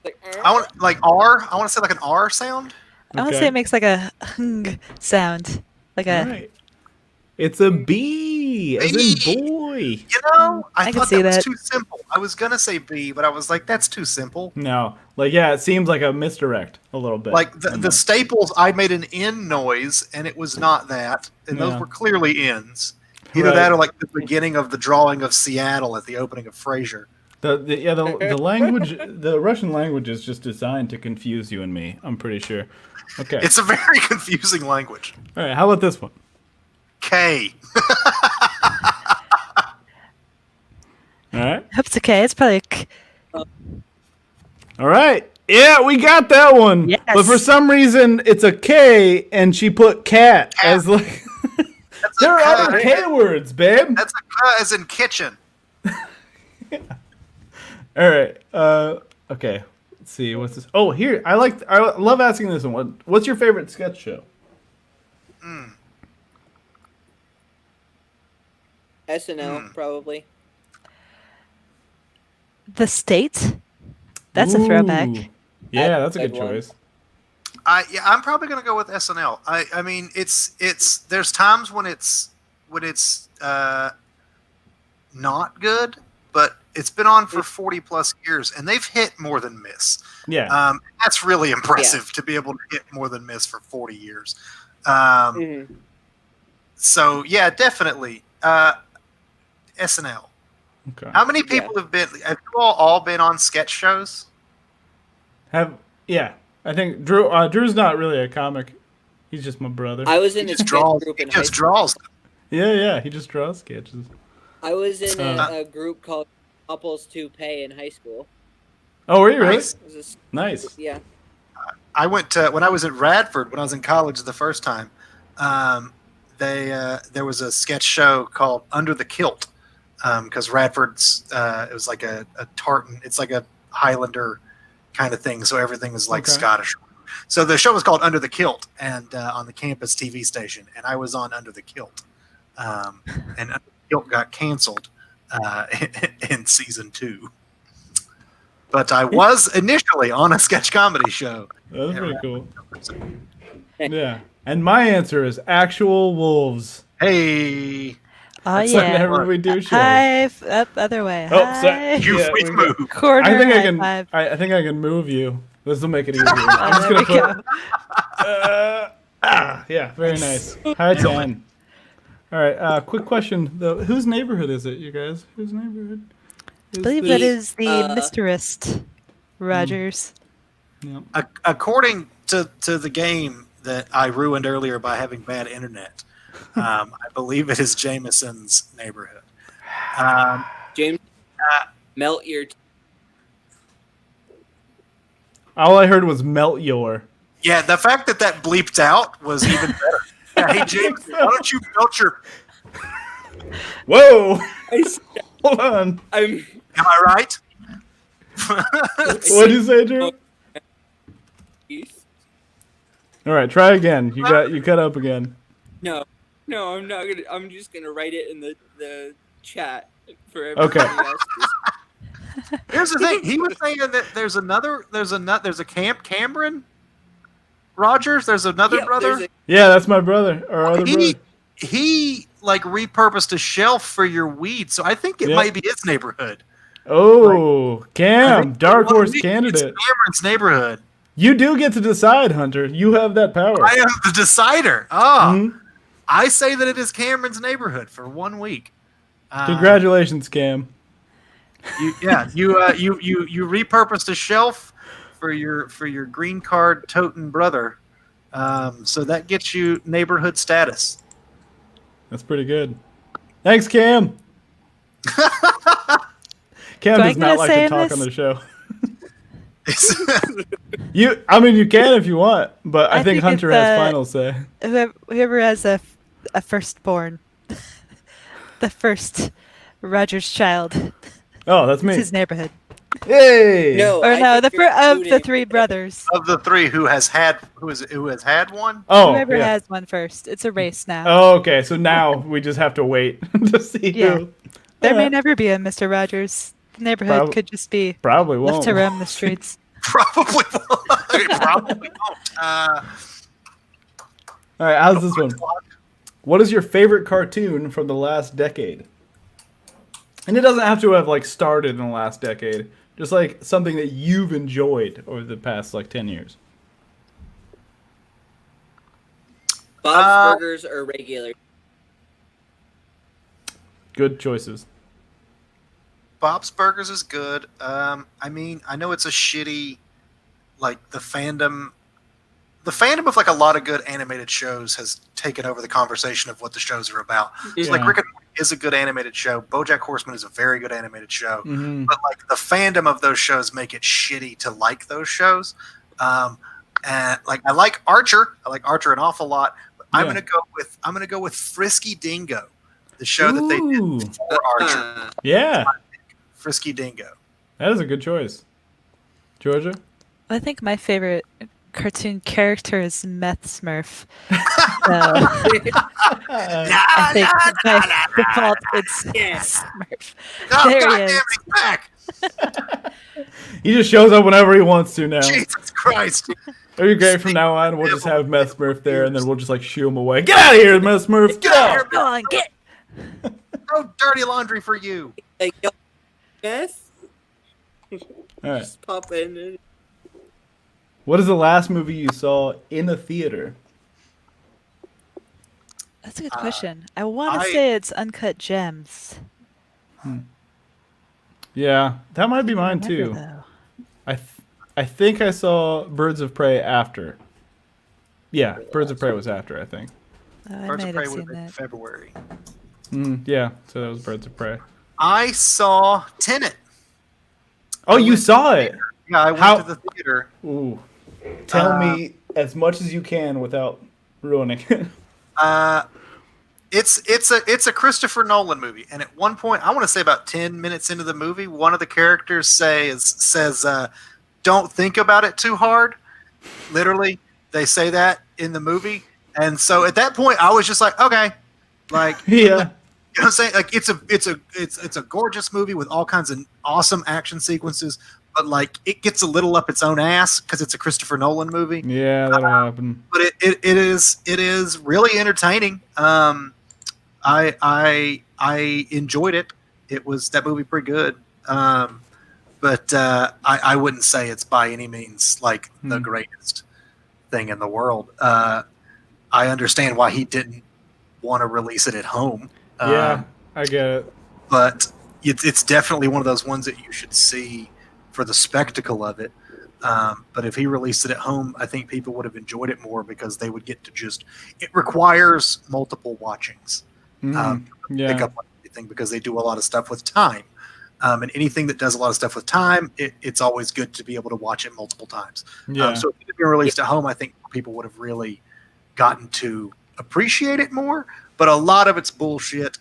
Like, I want like R. I want to say like an R sound. I want to say it makes like a hung sound, like a. Right. It's a B, as in boy. You know, I thought that was too simple. I was gonna say B, but I was like, that's too simple. No, like it seems like a misdirect a little bit. Like the staples, I made an N noise, and it was not that, and those were clearly N's. Either that or like the beginning of the drawing of Seattle at the opening of Frasier. The language, the Russian language is just designed to confuse you and me. I'm pretty sure. Okay. It's a very confusing language. All right. How about this one? K. All right. I hope it's okay. It's probably a K. All right. Yeah, we got that one. Yes. But for some reason, it's a K, and she put cat. As like. There are other K words, babe. That's a K as in kitchen. All right. Okay. Let's see. What's this? Oh, here. I love asking this one. What's your favorite sketch show? SNL, probably. The State? That's a throwback. Yeah, that's a good choice. I'm probably gonna go with SNL. I mean, it's there's times when it's not good, but it's been on for 40 plus years, and they've hit more than miss. Yeah, that's really impressive to be able to hit more than miss for 40 years. So yeah, definitely SNL. Okay. How many people have you all been on sketch shows? I think Drew's not really a comic. He's just my brother. I was in a sketch group in high school. Draws. Yeah, he just draws sketches. I was in a group called Couples to Pay in high school. Oh, were you really? Nice. Yeah. I went to when I was at Radford when I was in college the first time. There was a sketch show called Under the Kilt because Radford's it was like a tartan. It's like a Highlander kind of thing, so everything is like Scottish. So the show was called Under the Kilt, and on the campus TV station, and I was on Under the Kilt, and Under the Kilt got canceled in season 2. But I was initially on a sketch comedy show. That was pretty cool. Yeah, and my answer is Actual Wolves. Hey. Oh yeah. We do shows. High up other way. Oh, sorry. We've moved. Corner. I think I can move you. This will make it easier. I'm just gonna put. Yeah, very nice. High 10. All right. Quick question though. Whose neighborhood is it, you guys? Whose neighborhood? I believe that is the Mysterist Rogers. Yeah. According to the game that I ruined earlier by having bad internet, I believe it is Jameson's neighborhood. James, melt your. All I heard was melt your. Yeah, the fact that bleeped out was even better. Yeah, hey James, why don't you melt your? Whoa! Hold on. Am I right? What'd you say, Drew? All right, try again. You cut up again. No, I'm not gonna. I'm just gonna write it in the chat for everybody else. Here's the thing. He was saying that there's a Cameron Rogers. There's another brother. Yeah, that's my brother. Our other brother. He like repurposed a shelf for your weed, so I think it might be his neighborhood. Oh, Cam, Dark Horse candidate. Cameron's neighborhood. You do get to decide, Hunter. You have that power. I am the decider. Oh, I say that it is Cameron's neighborhood for 1 week. Congratulations, Cam. You repurposed a shelf for your green card toting brother, so that gets you neighborhood status. That's pretty good. Thanks, Cam. Cam does not like to talk on the show. You can if you want, but I think Hunter has final say. Whoever has a firstborn, the first Rogers child. Oh, that's me. It's his neighborhood. Yay! The three brothers. Of the three, who has had one? Oh, whoever has one first. It's a race now. Oh, okay. So now we just have to wait to see who. There may never be a Mr. Rogers. The neighborhood could just be probably left to roam the streets. Probably won't. Probably won't. All right, how's this one? What is your favorite cartoon from the last decade? And it doesn't have to have started in the last decade. Just something that you've enjoyed over the past 10 years. Bob's Burgers or regular? Good choices. Bob's Burgers is good. I know it's a shitty, the fandom of a lot of good animated shows has taken over the conversation of what the shows are about. Yeah. So Rick and Morty is a good animated show. BoJack Horseman is a very good animated show. Mm-hmm. But the fandom of those shows make it shitty to like those shows. And I like Archer. I like Archer an awful lot. But I'm gonna go with Frisky Dingo, the show that they did for Archer. Yeah. Frisky Dingo. That is a good choice. Georgia? I think my favorite cartoon character is Meth Smurf. I think by default it's Smurf. Oh, there God he is. damn it, he's back. He just shows up whenever he wants to now. Jesus Christ. Are you great from now on? We'll just have Meth Smurf there, and then we'll just shoo him away. Get out of here, Meth Smurf! Get out! Go on, get! No dirty laundry for you. Yes. All right. Just pop in. And... What is the last movie you saw in a theater? That's a good question. I want to say it's Uncut Gems. Yeah, that might be mine too. I think I saw Birds of Prey after. Yeah, Birds of Prey was after, I think. Birds of Prey would have been February. Yeah, so that was Birds of Prey. I saw Tenet. Oh, you saw it? Yeah, I went to the theater. Ooh. Tell me as much as you can without ruining it. It's a Christopher Nolan movie, and at one point, I want to say about 10 minutes into the movie, one of the characters says, "Don't think about it too hard." Literally, they say that in the movie, and so at that point, I was just like, okay, yeah. You know what I'm saying? It's a gorgeous movie with all kinds of awesome action sequences, but it gets a little up its own ass because it's a Christopher Nolan movie. Yeah, that'll happen. But it is really entertaining. I enjoyed it. It was that movie pretty good. But I wouldn't say it's by any means the greatest thing in the world. I understand why he didn't want to release it at home. Yeah, I get it. But it's definitely one of those ones that you should see for the spectacle of it. But if he released it at home, I think people would have enjoyed it more because they would get to it requires multiple watchings. Pick up on everything because they do a lot of stuff with time. And anything that does a lot of stuff with time, it's always good to be able to watch it multiple times. Yeah. So if it had been released at home, I think people would have really gotten to appreciate it more. But a lot of it's bullshit.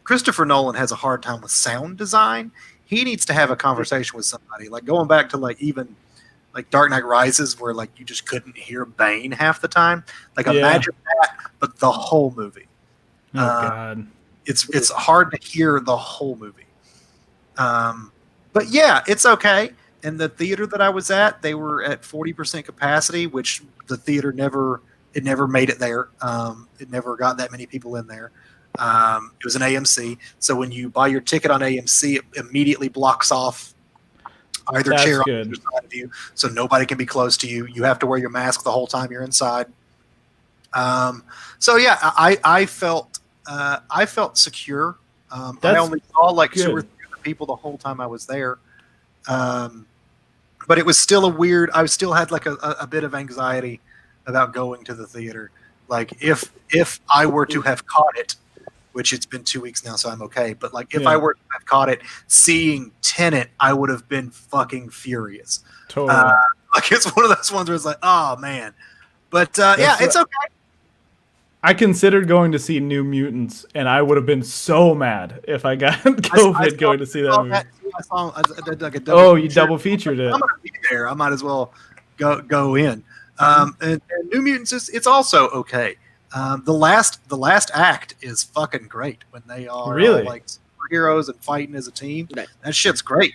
Christopher Nolan has a hard time with sound design. He needs to have a conversation with somebody. Like going back to like even like Dark Knight Rises, where like you just couldn't hear Bane half the time. Like imagine that, but the whole movie. Oh God, it's hard to hear the whole movie. But yeah, it's okay. And the theater that I was at, they were at 40% capacity, which the theater never made it there. It never got that many people in there. It was an AMC, so when you buy your ticket on AMC, it immediately blocks off either chair on either side of you, so nobody can be close to you. You have to wear your mask the whole time you're inside. So yeah, I felt secure. I only saw like 2 or 3 other people the whole time I was there. But it was still I still had like a bit of anxiety about going to the theater. Like if I were to have caught it, which it's been 2 weeks now, so I'm okay. But like if I were to have caught it, seeing Tenet, I would have been fucking furious. Totally. Like it's one of those ones where it's like, oh man. But yeah, it's okay. I considered going to see New Mutants, and I would have been so mad if I got COVID going to see that movie. You double featured it. I'm gonna be there. I might as well go in. And New Mutants it's also okay. The last act is fucking great when they are all like superheroes and fighting as a team. That shit's great.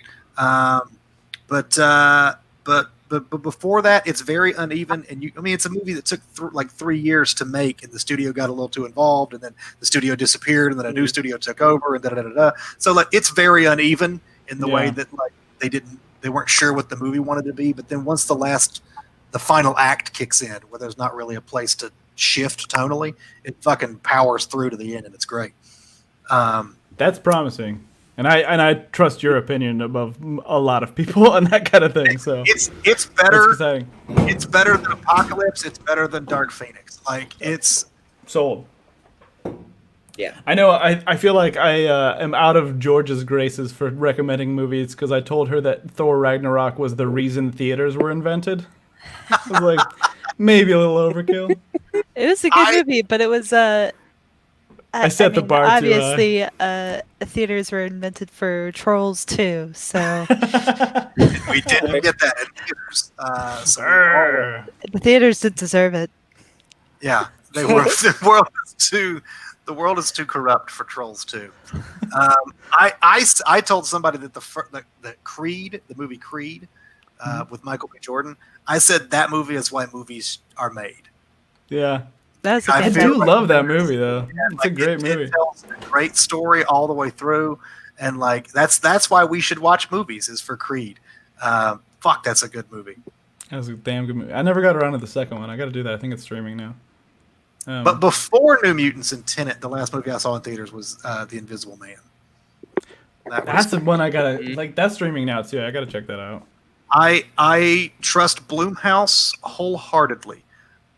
But before that, it's very uneven. And it's a movie that took like 3 years to make, and the studio got a little too involved, and then the studio disappeared, and then a new studio took over, and da. So like it's very uneven in the way that like they weren't sure what the movie wanted to be. But then once the final act kicks in, where there's not really a place to shift tonally, it fucking powers through to the end, and it's great. That's promising. And I trust your opinion above a lot of people on that kind of thing. So it's better. It's better than Apocalypse. It's better than Dark Phoenix. Like it's sold. Yeah, I know. I feel like I am out of George's graces for recommending movies because I told her that Thor Ragnarok was the reason theaters were invented. I was like, maybe a little overkill. It was a good movie, but it was I set the bar obviously, too high. Theaters were invented for Trolls too, so we didn't get that in theaters. The theaters did deserve it. Yeah, they were. The world is too corrupt for Trolls 2. I told somebody that the Creed, the movie Creed, with Michael B. Jordan, I said that movie is why movies are made. Yeah. I do love that movie though. It's a great movie. It tells a great story all the way through, and like that's why we should watch movies is for Creed. Fuck, that's a good movie. That was a damn good movie. I never got around to the second one. I got to do that. I think it's streaming now. But before New Mutants and Tenet, the last movie I saw in theaters was The Invisible Man. That's the one I gotta like. That's streaming now too. I gotta check that out. I trust Blumhouse wholeheartedly.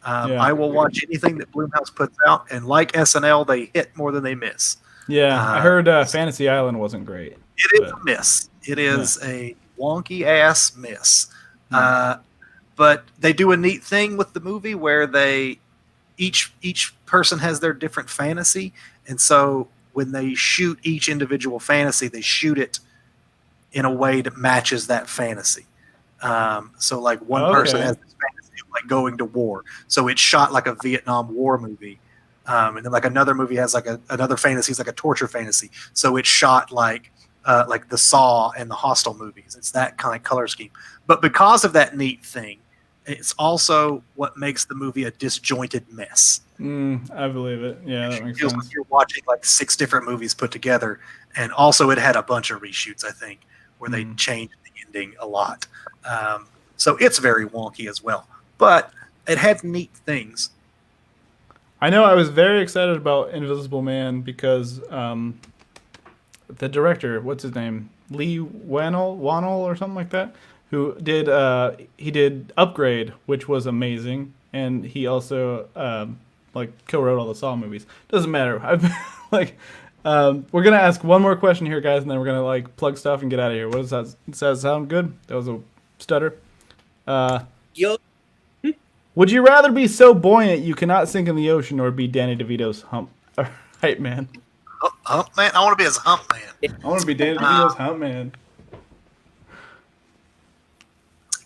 I will watch anything that Blumhouse puts out, and like SNL, they hit more than they miss. Yeah, I heard Fantasy Island wasn't great. It is a miss. It is a wonky ass miss. But they do a neat thing with the movie where each person has their different fantasy, and so when they shoot each individual fantasy, they shoot it in a way that matches that fantasy. So like one person has this fantasy of like going to war, so it's shot like a Vietnam War movie, and then like another movie has like another fantasy is like a torture fantasy, so it's shot like the Saw and the Hostel movies. It's that kind of color scheme, but because of that neat thing, it's also what makes the movie a disjointed mess. I believe it. Yeah, that makes sense. Like you're watching like 6 different movies put together, and also it had a bunch of reshoots, I think, where they changed the ending a lot. So it's very wonky as well, but it had neat things. I know I was very excited about Invisible Man because the director, what's his name? Lee Wannell or something like that, who did he did Upgrade, which was amazing, and he also like co-wrote all the Saw movies. Doesn't matter. We're gonna ask one more question here, guys, and then we're gonna like plug stuff and get out of here. What does that? Does that sound good? That was a stutter. Yo. Would you rather be so buoyant you cannot sink in the ocean, or be Danny DeVito's hump? Hype man. Hump man. I want to be his hump man. I want to be Danny DeVito's hump man.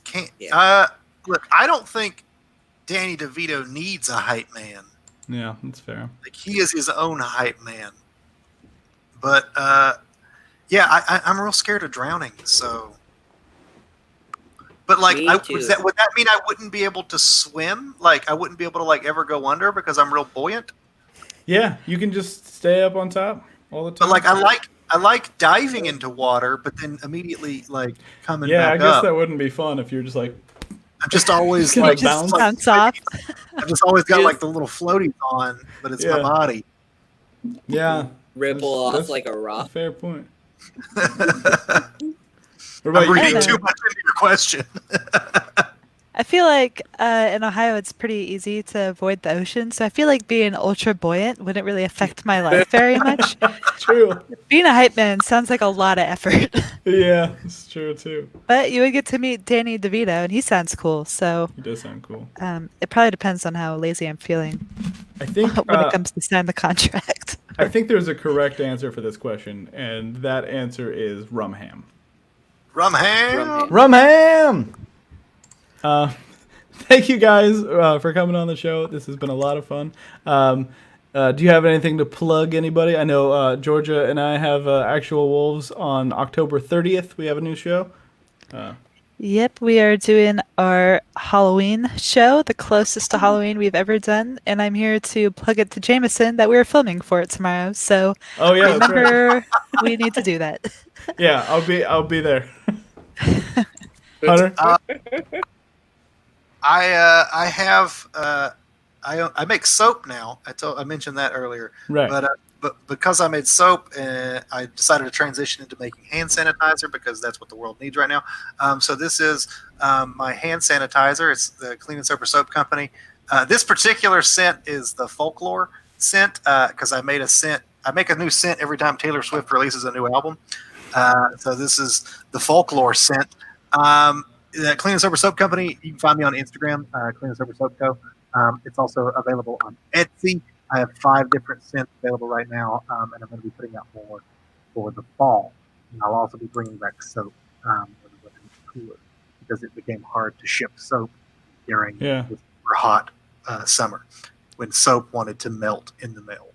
Can't. Look, I don't think Danny DeVito needs a hype man. Yeah, that's fair. Like he is his own hype man. But yeah, I'm real scared of drowning. So, but like, would that mean I wouldn't be able to swim? Like, I wouldn't be able to like ever go under because I'm real buoyant. Yeah, you can just stay up on top all the time. But like, I like diving into water, but then immediately like coming back up. Yeah, I guess that wouldn't be fun if you're just like. I'm just always like bounce off. I've just always got like the little floaties on, but it's my body. Yeah. Ripple off like a rock. Fair point. I'm reading too much into your question. I feel like in Ohio it's pretty easy to avoid the ocean, so I feel like being ultra buoyant wouldn't really affect my life very much. True. Being a hype man sounds like a lot of effort. Yeah, it's true too. But you would get to meet Danny DeVito, and he sounds cool. So he does sound cool. It probably depends on how lazy I'm feeling. I think when it comes to sign the contract. I think there's a correct answer for this question, and that answer is rum ham. Rum ham. Rum ham. Thank you guys for coming on the show. This has been a lot of fun. Do you have anything to plug, anybody? I know Georgia and I have Actual Wolves on October 30th. We have a new show. Yep, we are doing our Halloween show, the closest to Halloween we've ever done, and I'm here to plug it to Jameson that we're filming for it tomorrow. So remember, we need to do that. Yeah, I'll be there. Hunter. I make soap now. I mentioned that earlier. Right. But because I made soap, I decided to transition into making hand sanitizer because that's what the world needs right now. So this is my hand sanitizer. It's the Clean and Sober Soap Company. This particular scent is the Folklore scent because I made a scent. I make a new scent every time Taylor Swift releases a new album. So this is the Folklore scent. The Clean and Sober Soap Company, you can find me on Instagram, Clean and Sober Soap Co. It's also available on Etsy. I have 5 different scents available right now, and I'm going to be putting out more for the fall. And I'll also be bringing back soap when the weather is cooler because it became hard to ship soap during the super hot summer when soap wanted to melt in the mail.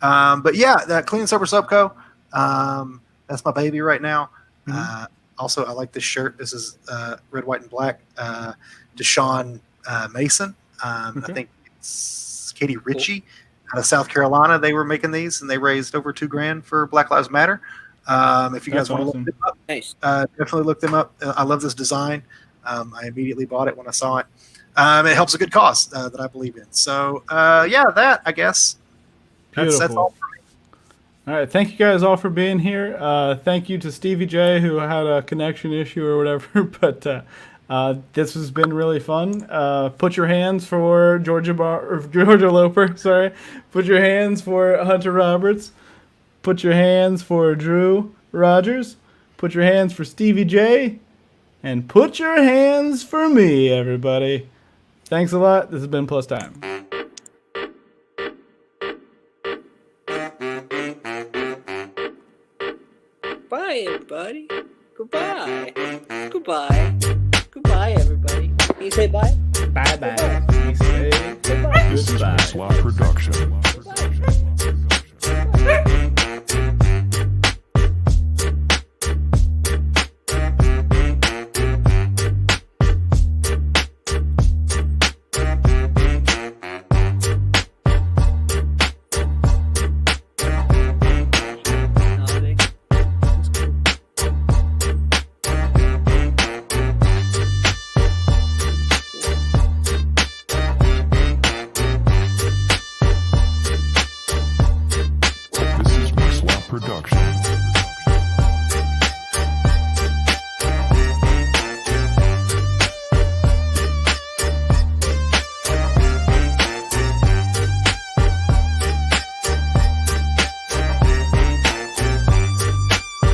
But yeah, that Clean and Sober Soap Co. That's my baby right now. Mm-hmm. Also, I like this shirt. This is red, white, and black. Deshaun Mason. I think it's Katie Ritchie out of South Carolina. They were making these, and they raised over $2,000 for Black Lives Matter. If you guys want to look them up, definitely look them up. I love this design. I immediately bought it when I saw it. It helps a good cause that I believe in. So, yeah, that, I guess. That's all for me. All right, thank you guys all for being here. Thank you to Stevie J, who had a connection issue or whatever, but this has been really fun. Put your hands for Georgia Loper. Sorry, put your hands for Hunter Roberts. Put your hands for Drew Rogers. Put your hands for Stevie J, and put your hands for me, everybody. Thanks a lot. This has been Plus Time. Bye, everybody. Goodbye. Goodbye. Goodbye, everybody. Can you say bye? Bye-bye. Can you say goodbye? This is a Slot Production.